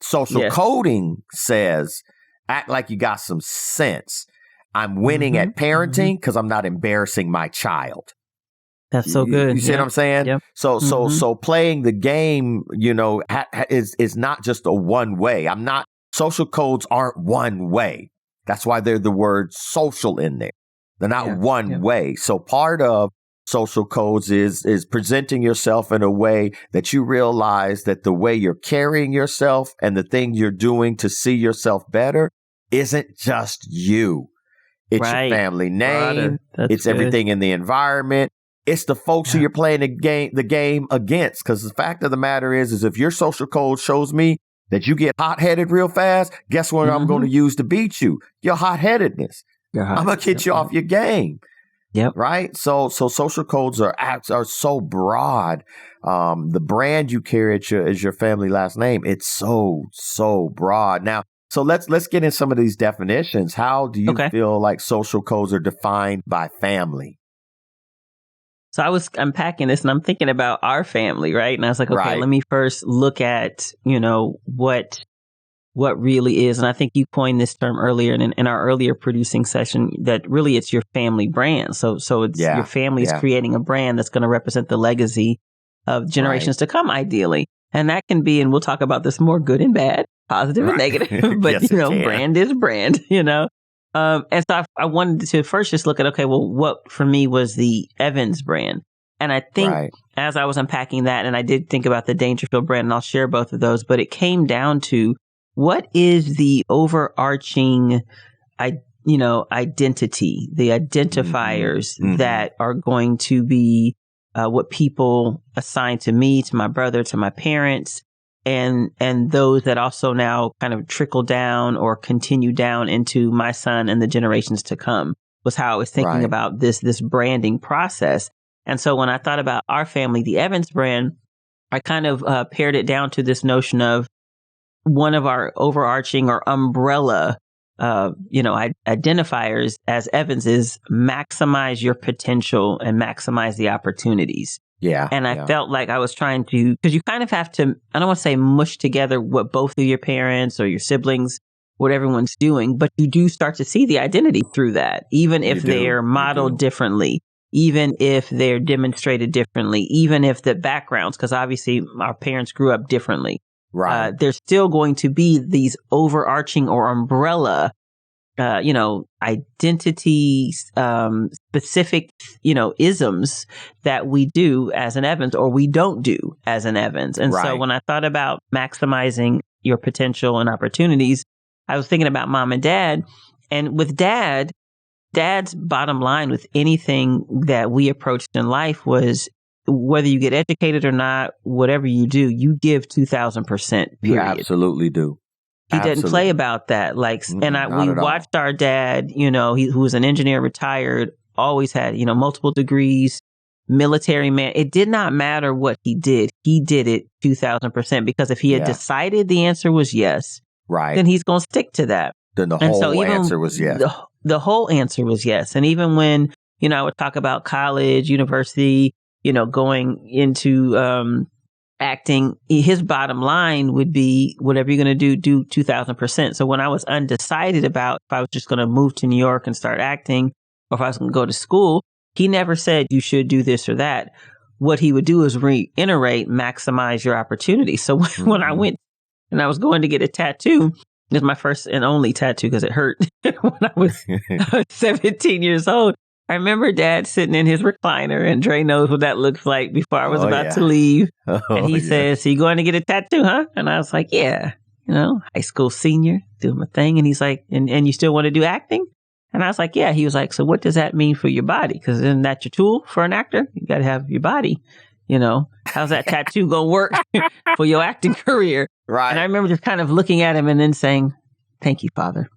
Social coding says, act like you got some sense. I'm winning at parenting because I'm not embarrassing my child. That's so good. You see what I'm saying? Yep. So playing the game, is not just a one way. Social codes aren't one way. That's why they're the word social in there. They're not one way. So part of social codes is presenting yourself in a way that you realize that the way you're carrying yourself and the thing you're doing to see yourself better isn't just you. It's your family name. It's everything in the environment. It's the folks who you're playing the game against. Because the fact of the matter is if your social code shows me that you get hot-headed real fast, guess what I'm going to use to beat you? Your hot-headedness. I'm going to get you off your game. Yep. Right. So social codes are so broad. The brand you carry as your family last name, it's so broad. Now, so let's get in some of these definitions. How do you feel like social codes are defined by family? So I was unpacking this and I'm thinking about our family, right? And I was like, okay, let me first look at, what really is. And I think you coined this term earlier in our earlier producing session, that really it's your family brand. So it's your family is creating a brand that's going to represent the legacy of generations to come, ideally. And that can be, and we'll talk about this more, good and bad, positive and negative, but yes, brand is brand, and so I wanted to first just look at, okay, well, what for me was the Evans brand. And I think as I was unpacking that, and I did think about the Dangerfield brand, and I'll share both of those, but it came down to, what is the overarching, identity, the identifiers that are going to be what people assign to me, to my brother, to my parents, and those that also now kind of trickle down or continue down into my son and the generations to come, was how I was thinking about this branding process. And so when I thought about our family, the Evans brand, I kind of pared it down to this notion of one of our overarching or umbrella, identifiers as Evans is maximize your potential and maximize the opportunities. Yeah. And I felt like I was trying to, because you kind of have to, I don't want to say mush together what both of your parents or your siblings, what everyone's doing, but you do start to see the identity through that, even if they're modeled differently, even if they're demonstrated differently, even if the backgrounds, because obviously our parents grew up differently. Right. There's still going to be these overarching or umbrella, identity, specific, isms that we do as an Evans or we don't do as an Evans. And so when I thought about maximizing your potential and opportunities, I was thinking about mom and dad. And with dad's bottom line with anything that we approached in life was, whether you get educated or not, whatever you do, you give 2,000%. You absolutely do. He didn't play about that. We watched our dad, who was an engineer, retired, always had, multiple degrees, military man. It did not matter what he did. He did it 2,000%, because if he had decided the answer was yes, then he's going to stick to that. Then the whole answer was yes. The whole answer was yes. And even when, I would talk about college, university, going into acting, his bottom line would be, whatever you're going to do 2,000%. So when I was undecided about if I was just going to move to New York and start acting, or if I was going to go to school, he never said you should do this or that. What he would do is reiterate, maximize your opportunity. So when I went and I was going to get a tattoo, it was my first and only tattoo because it hurt when I was 17 years old. I remember Dad sitting in his recliner, and Dre knows what that looks like, before I was about to leave. And he says, "So you going to get a tattoo, huh?" And I was like, "Yeah, high school senior, doing my thing." And he's like, and you still want to do acting? And I was like, "Yeah." He was like, "So what does that mean for your body? Because isn't that your tool for an actor? You got to have your body. How's that tattoo going to work for your acting career?" Right. And I remember just kind of looking at him and then saying, "Thank you, Father."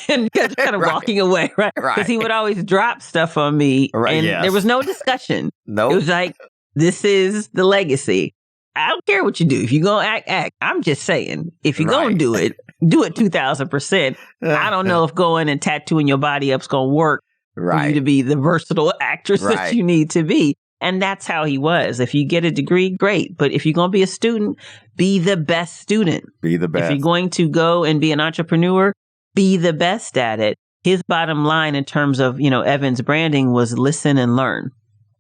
And just kind of walking away, right? Because he would always drop stuff on me, and there was no discussion. It was like, this is the legacy. I don't care what you do. If you're going to act. I'm just saying, if you're going to do it 2,000%. I don't know if going and tattooing your body up is going to work for you to be the versatile actress that you need to be. And that's how he was. If you get a degree, great. But if you're going to be a student, be the best student. Be the best. If you're going to go and be an entrepreneur, be the best at it. His bottom line in terms of, Evans branding was listen and learn.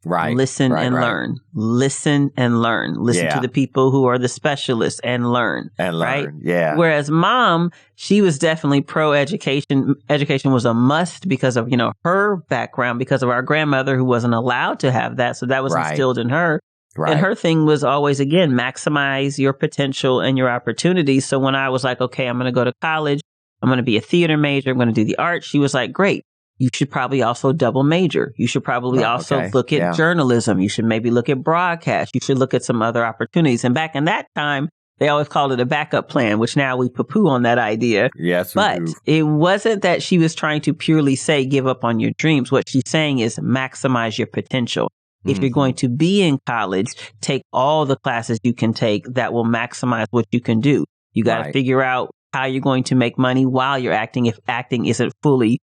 Right. Listen and learn. Listen and learn. Listen to the people who are the specialists and learn. Right? Yeah. Whereas mom, she was definitely pro-education. Education was a must because of, her background, because of our grandmother who wasn't allowed to have that. So that was instilled in her. Right. And her thing was always, again, maximize your potential and your opportunities. So when I was like, okay, I'm going to go to college, I'm going to be a theater major, I'm going to do the arts, she was like, great. You should probably also double major. You should probably also look at journalism. You should maybe look at broadcast. You should look at some other opportunities. And back in that time, They always called it a backup plan, which now we poo-poo on that idea. Yes, we but do. It wasn't that she was trying to purely say, give up on your dreams. What she's saying is maximize your potential. If you're going to be in college, take all the classes you can take that will maximize what you can do. You got to figure out how you're going to make money while you're acting if acting isn't fully,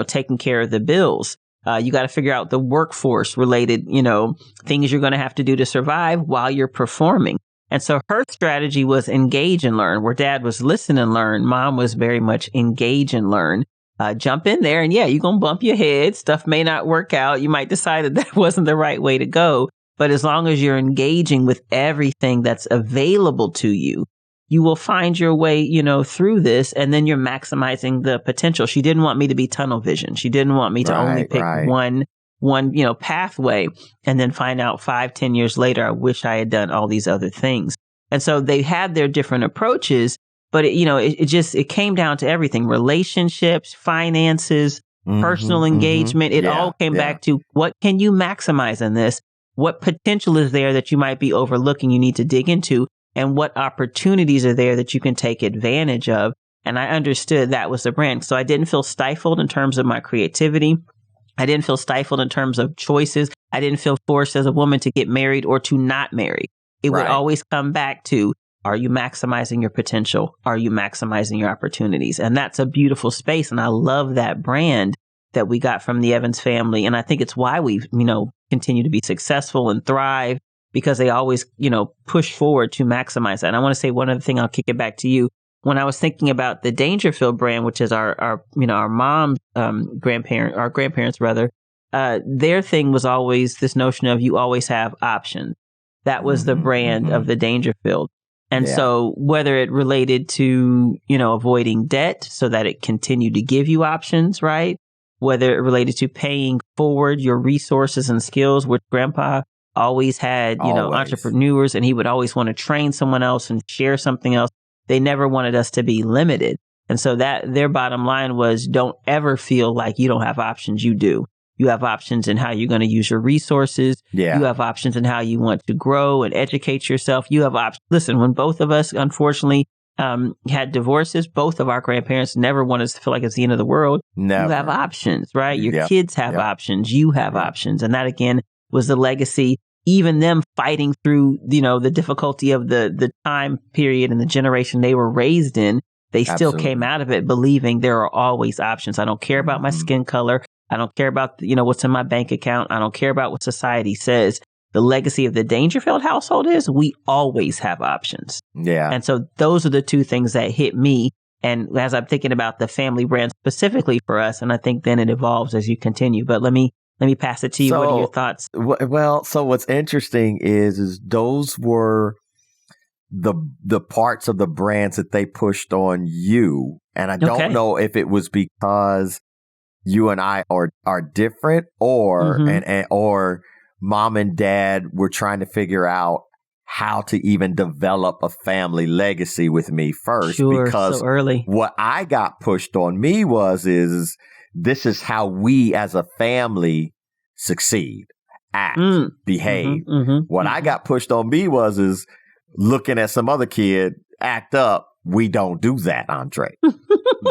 taking care of the bills. You got to figure out the workforce related, things you're going to have to do to survive while you're performing. And so her strategy was engage and learn, where dad was listen and learn. Mom was very much engage and learn. Jump in there and you're going to bump your head. Stuff may not work out. You might decide that wasn't the right way to go. But as long as you're engaging with everything that's available to you, you will find your way, through this, and then you're maximizing the potential. She didn't want me to be tunnel vision. She didn't want me to only pick one, pathway and then find out 5-10 years later, I wish I had done all these other things. And so they had their different approaches, but it came down to everything: relationships, finances, personal engagement. It all came back to what can you maximize in this? What potential is there that you might be overlooking? You need to dig into, and what opportunities are there that you can take advantage of. And I understood that was the brand. So I didn't feel stifled in terms of my creativity. I didn't feel stifled in terms of choices. I didn't feel forced as a woman to get married or to not marry. It would always come back to, are you maximizing your potential? Are you maximizing your opportunities? And that's a beautiful space. And I love that brand that we got from the Evans family. And I think it's why we've, continue to be successful and thrive, because they always, push forward to maximize that. And I want to say one other thing, I'll kick it back to you. When I was thinking about the Dangerfield brand, which is our mom's grandparents, their thing was always this notion of you always have options. That was the brand of the Dangerfield. And so whether it related to, avoiding debt so that it continued to give you options, right? Whether it related to paying forward your resources and skills, which grandpa always had, entrepreneurs, and he would always want to train someone else and share something else. They never wanted us to be limited. And so that their bottom line was, don't ever feel like you don't have options. You do. You have options in how you're going to use your resources. Yeah. You have options in how you want to grow and educate yourself. You have options. Listen, when both of us, unfortunately, had divorces, both of our grandparents never wanted us to feel like it's the end of the world. Never. You have options, right? Your kids have options. You have options. And that, again, was the legacy. Even them fighting through, the difficulty of the time period and the generation they were raised in, they still came out of it believing there are always options. I don't care about my skin color. I don't care about, what's in my bank account. I don't care about what society says. The legacy of the Dangerfield household is we always have options. Yeah. And so those are the two things that hit me. And as I'm thinking about the family brand specifically for us, and I think then it evolves as you continue. But let me pass it to you. So, what are your thoughts? Well, so what's interesting is those were the parts of the brands that they pushed on you. And I don't know if it was because you and I are different, or or mom and dad were trying to figure out how to even develop a family legacy with me first. Because so early. What I got pushed on me is this is how we as a family succeed, act, behave. What I got pushed on me is looking at some other kid act up. We don't do that, Andre.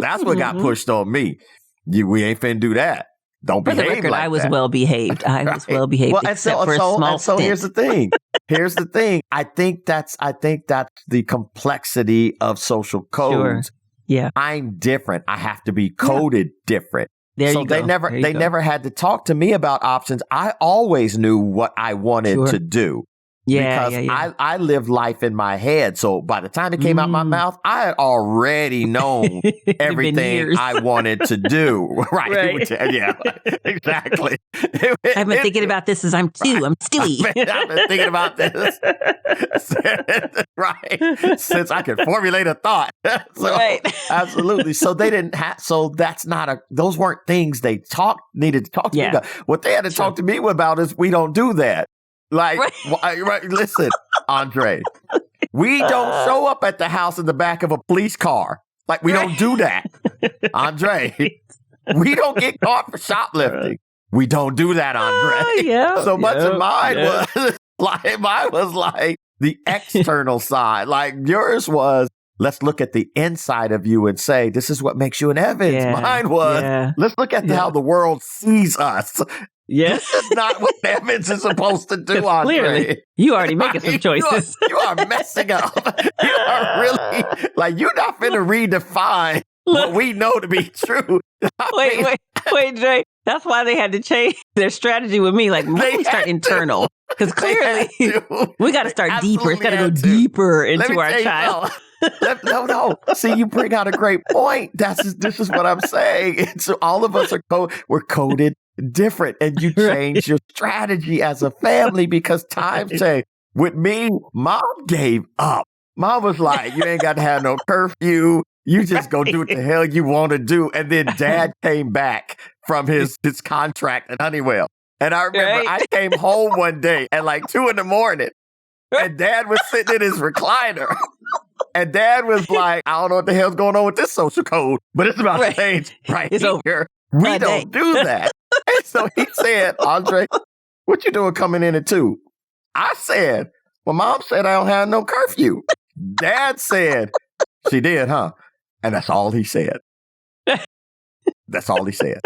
That's what got pushed on me. We ain't finna do that. Don't behave like that. For the record, I was well behaved. I was well behaved. Well, so here's the thing. I think that's the complexity of social codes. Sure. Yeah. I'm different. I have to be coded different. There you go. They never had to talk to me about options. I always knew what I wanted to do. Because I lived life in my head. So by the time it came out my mouth, I had already known everything I wanted to do. Right. Yeah, exactly. I've been thinking about this as I'm Stewie. I've been thinking about this. Right. Since I could formulate a thought. Absolutely. So they didn't have, those weren't things they needed to talk to me about. What they had to talk to me about is we don't do that. Listen, Andre, we don't show up at the house in the back of a police car. We don't do that. Andre, we don't get caught for shoplifting. We don't do that, Andre. So much of mine was the external side. Like yours was, let's look at the inside of you and say, this is what makes you an Evans. Yeah, Mine was, let's look at how the world sees us. Yes. This is not what Evans is supposed to do, Andre. Clearly, you already making some choices. You are messing up. You are really, like, you're not finna redefine what we know to be true. Wait, Jay. That's why they had to change their strategy with me. Like, let me start internal. Because clearly, we got to start deeper. It's got to go deeper into our child. No. See, you bring out a great point. This is what I'm saying. So all of us we're coded different, and you change your strategy as a family because times change. With me, Mom gave up. Mom was like, you ain't got to have no curfew. You just go do what the hell you want to do. And then Dad came back from his contract at Honeywell. And I remember I came home one day at like 2 a.m. and Dad was sitting in his recliner. And Dad was like, I don't know what the hell's going on with this social code, but it's about to change it's here. We don't do that. And so he said, Andre, what you doing coming in at 2? I said, well, Mom said I don't have no curfew. Dad said, she did, huh? And that's all he said. That's all he said.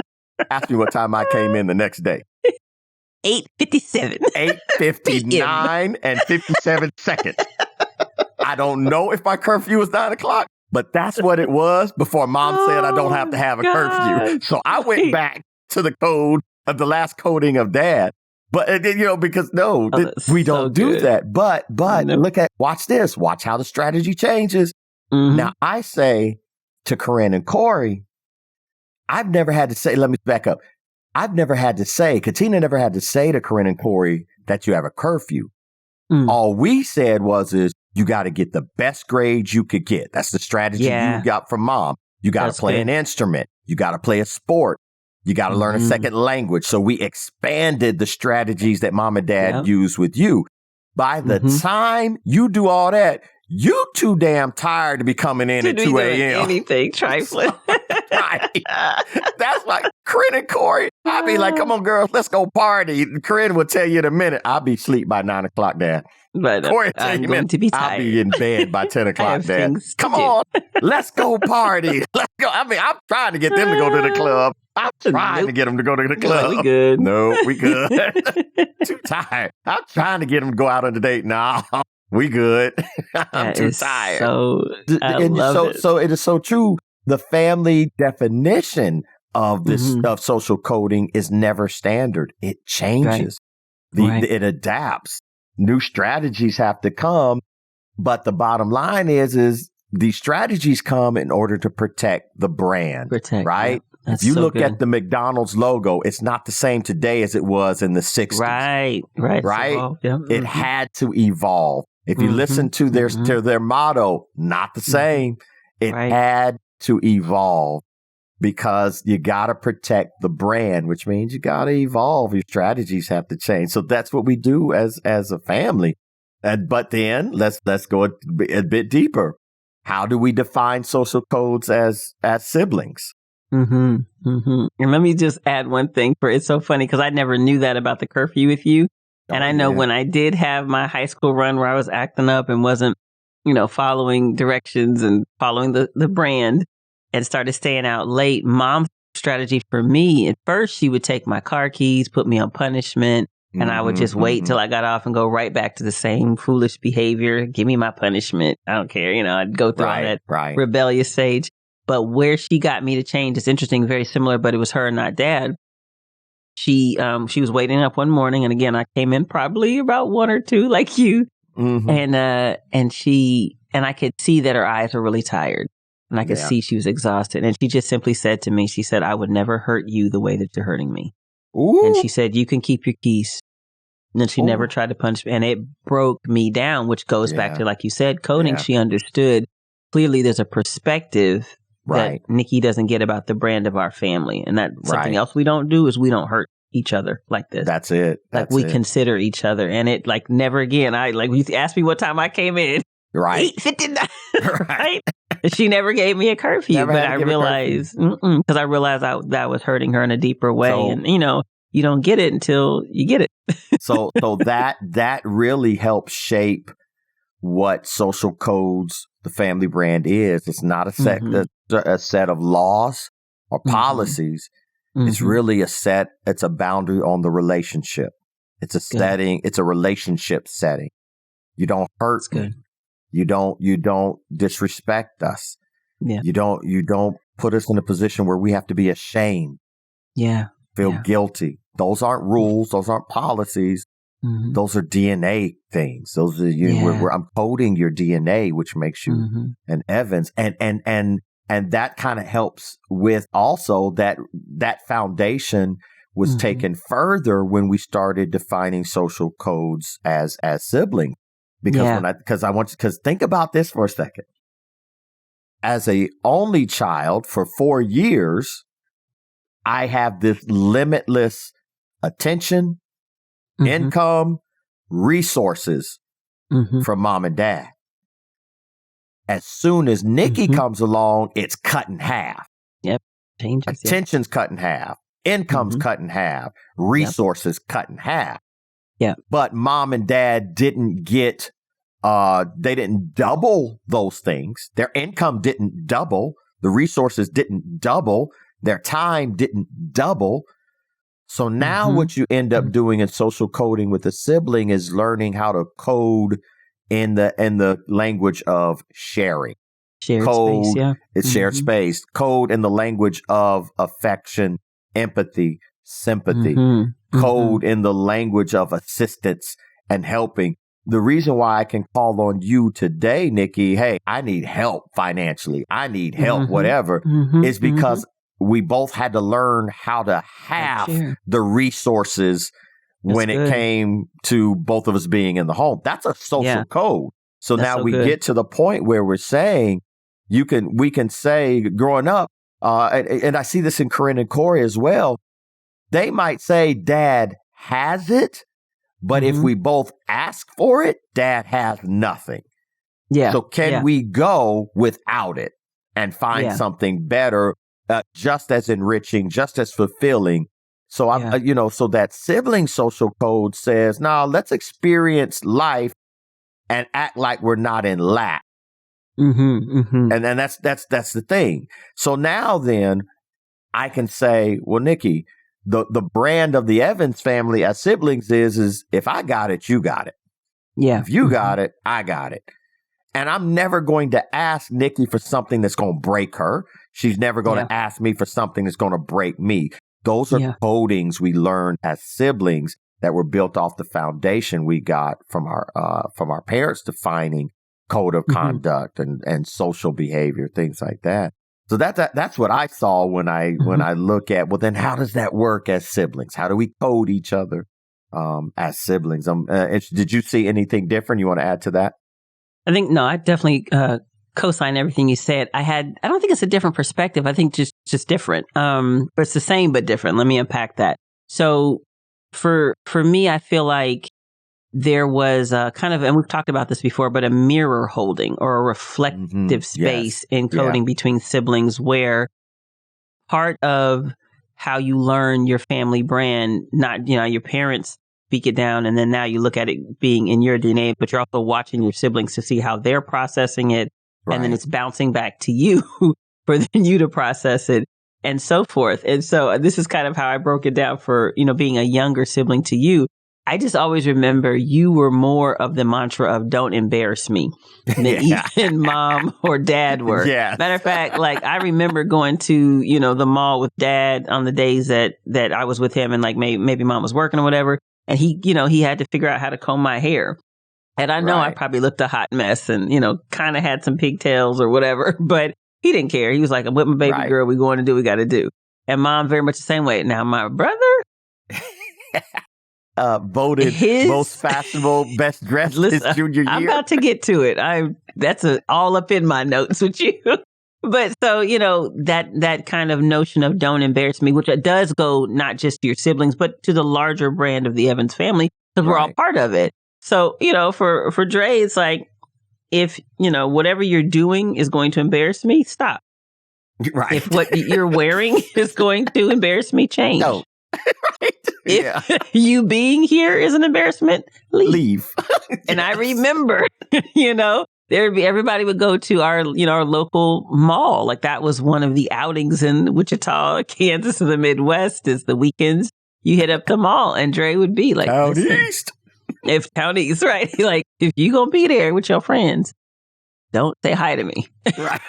Ask me what time I came in the next day. 8:57. 8:59 and 57 seconds. I don't know if my curfew was 9 o'clock, but that's what it was before Mom said I don't have to have a curfew. So I went back to the code of the last coding of Dad. But, because we don't do that. But watch this. Watch how the strategy changes. Mm-hmm. Now, I say to Corinne and Corey, I've never had to say, let me back up. Katina never had to say to Corinne and Corey that you have a curfew. All we said is you got to get the best grades you could get. That's the strategy you got from Mom. You got to play an instrument. You got to play a sport. You got to learn a second language. So we expanded the strategies that Mom and Dad use with you. By the time you do all that, you too damn tired to be coming in at 2 a.m. Anything trifling. Right. That's like Corinne and Corey. I'd be like, come on, girls, let's go party. Corinne will tell you in a minute, I'll be asleep by 9 o'clock, Dad. But Corey I'm going to be tired. I'll be in bed by 10 o'clock, Dad. Come on, let's go party. Let's go. I mean, I'm trying to get them to go to the club. I'm trying to get them to go to the club. We good. No, we good. Too tired. I'm trying to get them to go out on a date. No, we good. I'm too tired. So it is so true. The family definition of this of social coding is never standard. It changes. It adapts. New strategies have to come. But the bottom line is these strategies come in order to protect the brand. Right? Yeah. If you look at the McDonald's logo, it's not the same today as it was in the 60s. Right. It had to evolve. If you listen to their motto, not the same. It had to evolve because you got to protect the brand, which means you got to evolve. Your strategies have to change. So that's what we do as a family. But then let's go a bit deeper. How do we define social codes as siblings? And let me just add one thing it's so funny because I never knew that about the curfew with you. And I know when I did have my high school run where I was acting up and wasn't, following directions and following the brand and started staying out late, Mom's strategy for me, at first she would take my car keys, put me on punishment, and I would just wait till I got off and go right back to the same foolish behavior. Give me my punishment. I don't care. I'd go through all that rebellious stage. But where she got me to change, it's interesting, very similar, but it was her, not Dad. She was waiting up one morning, and again, I came in probably about 1 or 2, like you, and I could see that her eyes were really tired, and I could see she was exhausted, and she just simply said to me, she said, "I would never hurt you the way that you're hurting me," and she said, "You can keep your keys." And then she never tried to punch me, and it broke me down, which goes back to, like you said, coding. She understood clearly. There's a perspective that Nikki doesn't get about the brand of our family. And that something else we don't do is we don't hurt each other like this. That's it. We consider each other. And it never again. You asked me what time I came in. Right. 8:59. Right. She never gave me a curfew, but I realized, because I realized that was hurting her in a deeper way. So, and, you don't get it until you get it. so that really helps shape what social codes, the family brand is. It's not a set of laws or policies. It's really it's a boundary on the relationship. It's a setting. It's a relationship setting. You don't hurt me. You don't disrespect us. Yeah. You don't put us in a position where we have to be ashamed. Yeah. Feel guilty. Those aren't rules. Those aren't policies. Those are DNA things. Those are where I'm coding your DNA, which makes you an Evans. And that kind of helps with also that foundation was taken further when we started defining social codes as siblings. Because think about this for a second. As a only child for 4 years, I have this limitless attention, income, resources from mom and dad. As soon as Nikki comes along, it's cut in half. Yep. Changes. Attention's cut in half. Income's cut in half. Resources cut in half. Yeah. But mom and dad didn't get, they didn't double those things. Their income didn't double. The resources didn't double. Their time didn't double. So now what you end up doing in social coding with a sibling is learning how to code in the language of sharing. Shared Code, space, yeah. It's shared space. Code in the language of affection, empathy, sympathy. Code in the language of assistance and helping. The reason why I can call on you today, Nikki, hey, I need help financially. I need help, whatever, is because we both had to learn how to have the resources when it came to both of us being in the home. That's a social code. So now we get to the point where we're saying we can say growing up, and I see this in Corinne and Corey as well. They might say dad has it, but if we both ask for it, dad has nothing. Yeah. So can we go without it and find something better, just as enriching, just as fulfilling? So so that sibling social code says, now let's experience life and act like we're not in lack. And then that's the thing. So now then I can say, well, Nikki, the brand of the Evans family as siblings is if I got it, you got it. Yeah. If you got it, I got it. And I'm never going to ask Nikki for something that's going to break her. She's never going to ask me for something that's going to break me. Those are codings we learn as siblings that were built off the foundation we got from our parents defining code of conduct and social behavior, things like that. So that's what I saw when I look at, well, then how does that work as siblings? How do we code each other as siblings? Did you see anything different you want to add to that? I definitely co-sign everything you said. I don't think it's a different perspective. I think just different. But it's the same but different. Let me unpack that. So for me, I feel like there was a kind of, and we've talked about this before, but a mirror holding or a reflective space in coding between siblings, where part of how you learn your family brand, not, your parents speak it down, and then now you look at it being in your DNA, but you're also watching your siblings to see how they're processing it. Right. And then it's bouncing back to you for then you to process it and so forth. And so this is kind of how I broke it down for, being a younger sibling to you. I just always remember you were more of the mantra of don't embarrass me than even mom or dad were. Yeah. Matter of fact, like I remember going to, the mall with dad on the days that I was with him, and like maybe mom was working or whatever. And he had to figure out how to comb my hair. And I know I probably looked a hot mess and, kind of had some pigtails or whatever, but he didn't care. He was like, I'm with my baby girl. We going to do what we got to do. And mom very much the same way. Now, my brother voted most fashionable, best dressed his junior year. I'm about to get to it. That's all up in my notes with you. But so, that kind of notion of don't embarrass me, which does go not just to your siblings, but to the larger brand of the Evans family, because we're all part of it. So, for Dre, it's like, if, whatever you're doing is going to embarrass me, stop. Right. If what you're wearing is going to embarrass me, change. No. Right. If you being here is an embarrassment, leave. And I remember, everybody would go to our local mall. Like that was one of the outings in Wichita, Kansas, in the Midwest. Is the weekends you hit up the mall, and Dre would be like, Town East. If Town East, right? Like if you gonna be there with your friends, don't say hi to me. Right.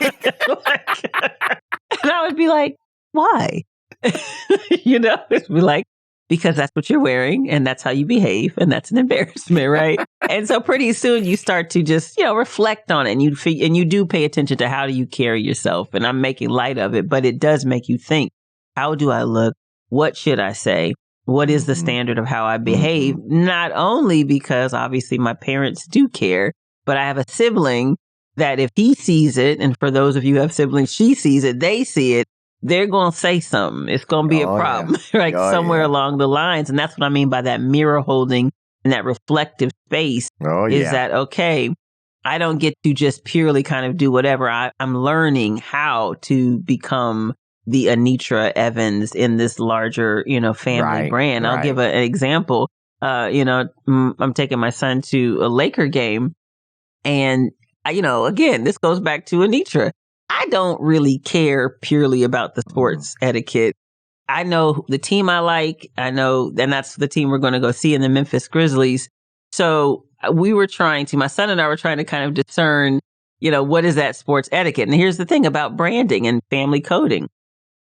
And I would be like, why? It'd be like, because that's what you're wearing and that's how you behave and that's an embarrassment, right? And so pretty soon you start to just, reflect on it and you do pay attention to how do you carry yourself. And I'm making light of it, but it does make you think, how do I look? What should I say? What is the standard of how I behave? Not only because obviously my parents do care, but I have a sibling that if he sees it, and for those of you who have siblings, she sees it, they see it, they're going to say something. It's going to be a problem, right? Somewhere along the lines. And that's what I mean by that mirror holding and that reflective space is that, okay, I don't get to just purely kind of do whatever. I'm learning how to become the Anitra Evans in this larger, family brand. I'll give an example. I'm taking my son to a Laker game and, again, this goes back to Anitra. I don't really care purely about the sports etiquette. I know the team I like. I know, and that's the team we're going to go see in the Memphis Grizzlies. So my son and I were trying to kind of discern, what is that sports etiquette? And here's the thing about branding and family coding.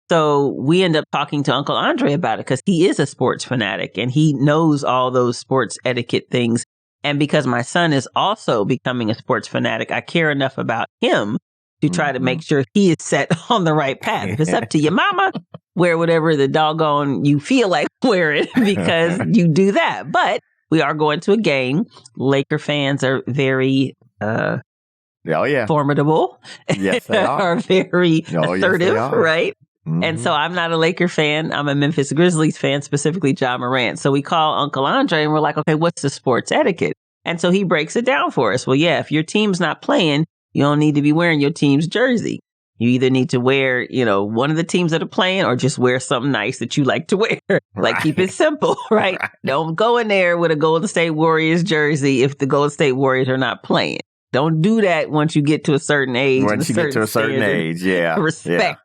So we end up talking to Uncle Andre about it because he is a sports fanatic and he knows all those sports etiquette things. And because my son is also becoming a sports fanatic, I care enough about him to try to make sure he is set on the right path. If it's up to your mama, wear whatever the doggone you feel like wearing because you do that. But we are going to a game. Laker fans are very formidable. Yes, they are very assertive, right? Mm-hmm. And so I'm not a Laker fan. I'm a Memphis Grizzlies fan, specifically Ja Morant. So we call Uncle Andre and we're like, okay, what's the sports etiquette? And so he breaks it down for us. Well, yeah, if your team's not playing, you don't need to be wearing your team's jersey. You either need to wear, one of the teams that are playing or just wear something nice that you like to wear. Like keep it simple, right? Don't go in there with a Golden State Warriors jersey if the Golden State Warriors are not playing. Don't do that once you get to a certain age. Once you get to a certain age, respect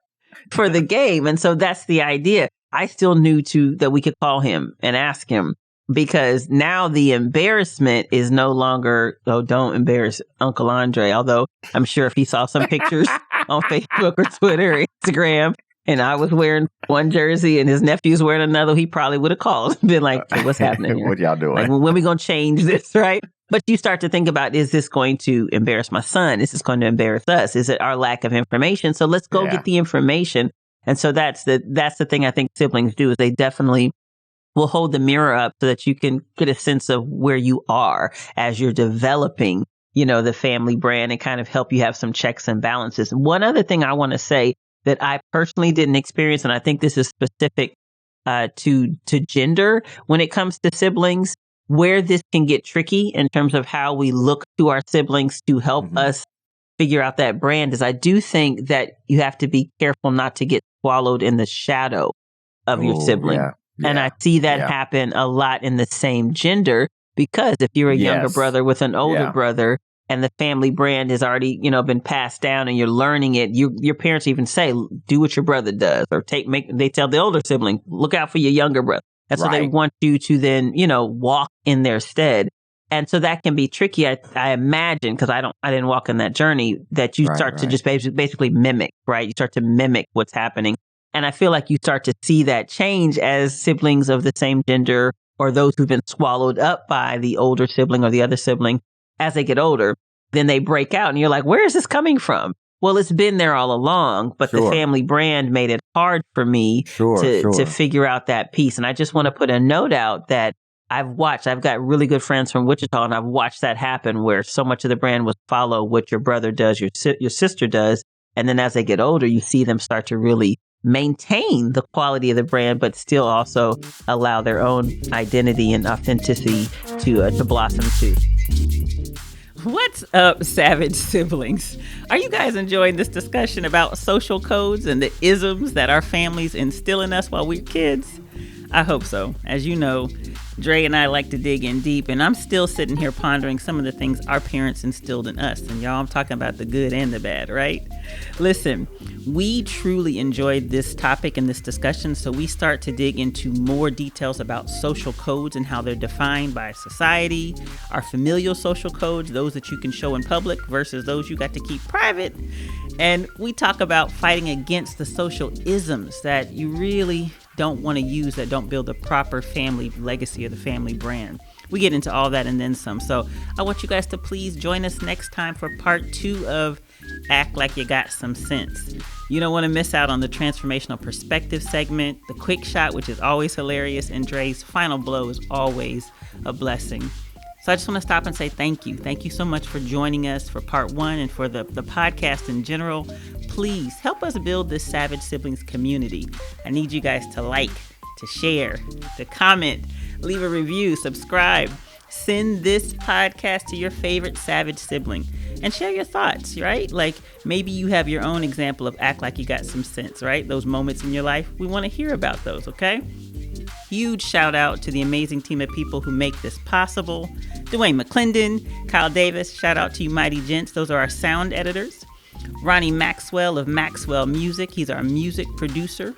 for the game. And so that's the idea. I still knew that we could call him and ask him because now the embarrassment is no longer, don't embarrass Uncle Andre. Although I'm sure if he saw some pictures on Facebook or Twitter or Instagram and I was wearing one jersey and his nephew's wearing another, he probably would have called and been like, hey, what's happening here? What y'all doing? Like, when we going to change this, right? But you start to think about, is this going to embarrass my son? Is this going to embarrass us? Is it our lack of information? So let's go get the information. And so that's the thing I think siblings do is they definitely will hold the mirror up so that you can get a sense of where you are as you're developing, the family brand and kind of help you have some checks and balances. One other thing I want to say that I personally didn't experience, and I think this is specific to gender when it comes to siblings, where this can get tricky in terms of how we look to our siblings to help us figure out that brand is I do think that you have to be careful not to get swallowed in the shadow of your sibling. And I see that happen a lot in the same gender because if you're a younger brother with an older brother and the family brand has already, been passed down and you're learning it, your parents even say, do what your brother does or they tell the older sibling, look out for your younger brother. And so they want you to then, walk in their stead. And so that can be tricky. I imagine, because I didn't walk in that journey, that you start to just basically mimic, right? You start to mimic what's happening. And I feel like you start to see that change as siblings of the same gender or those who've been swallowed up by the older sibling or the other sibling as they get older. Then they break out and you're like, where is this coming from? Well, it's been there all along, but the family brand made it hard for me to figure out that piece. And I just want to put a note out that I've got really good friends from Wichita, and I've watched that happen where so much of the brand was follow what your brother does, your sister does. And then as they get older, you see them start to really maintain the quality of the brand, but still also allow their own identity and authenticity to blossom too. What's up, savage siblings? Are you guys enjoying this discussion about social codes and the isms that our families instill in us while we're kids? I hope so. As you know, Dre and I like to dig in deep, and I'm still sitting here pondering some of the things our parents instilled in us. And y'all, I'm talking about the good and the bad, right? Listen, we truly enjoyed this topic and this discussion, so we start to dig into more details about social codes and how they're defined by society, our familial social codes, those that you can show in public versus those you got to keep private. And we talk about fighting against the social isms that you really don't want to use, that don't build the proper family legacy or the family brand. We get into all that and then some. So I want you guys to please join us next time for part 2 of Act Like You Got Some Sense. You don't want to miss out on the transformational perspective segment, the quick shot, which is always hilarious, and Dre's final blow is always a blessing. So I just want to stop and say thank you. Thank you so much for joining us for part 1 and for the podcast in general. Please help us build this Savage Siblings community. I need you guys to like, to share, to comment, leave a review, subscribe, send this podcast to your favorite Savage sibling and share your thoughts, right? Like maybe you have your own example of Act Like You Got Some Sense, right? Those moments in your life. We want to hear about those, okay? Huge shout out to the amazing team of people who make this possible. Dwayne McClendon, Kyle Davis, shout out to you mighty gents. Those are our sound editors. Ronnie Maxwell of Maxwell Music, he's our music producer.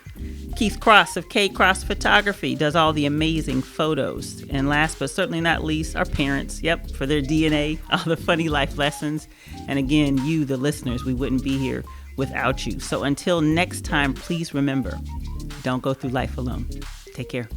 Keith Cross of K Cross Photography does all the amazing photos. And last but certainly not least, our parents, for their DNA, all the funny life lessons. And again, you, the listeners, we wouldn't be here without you. So until next time, please remember, don't go through life alone. Take care.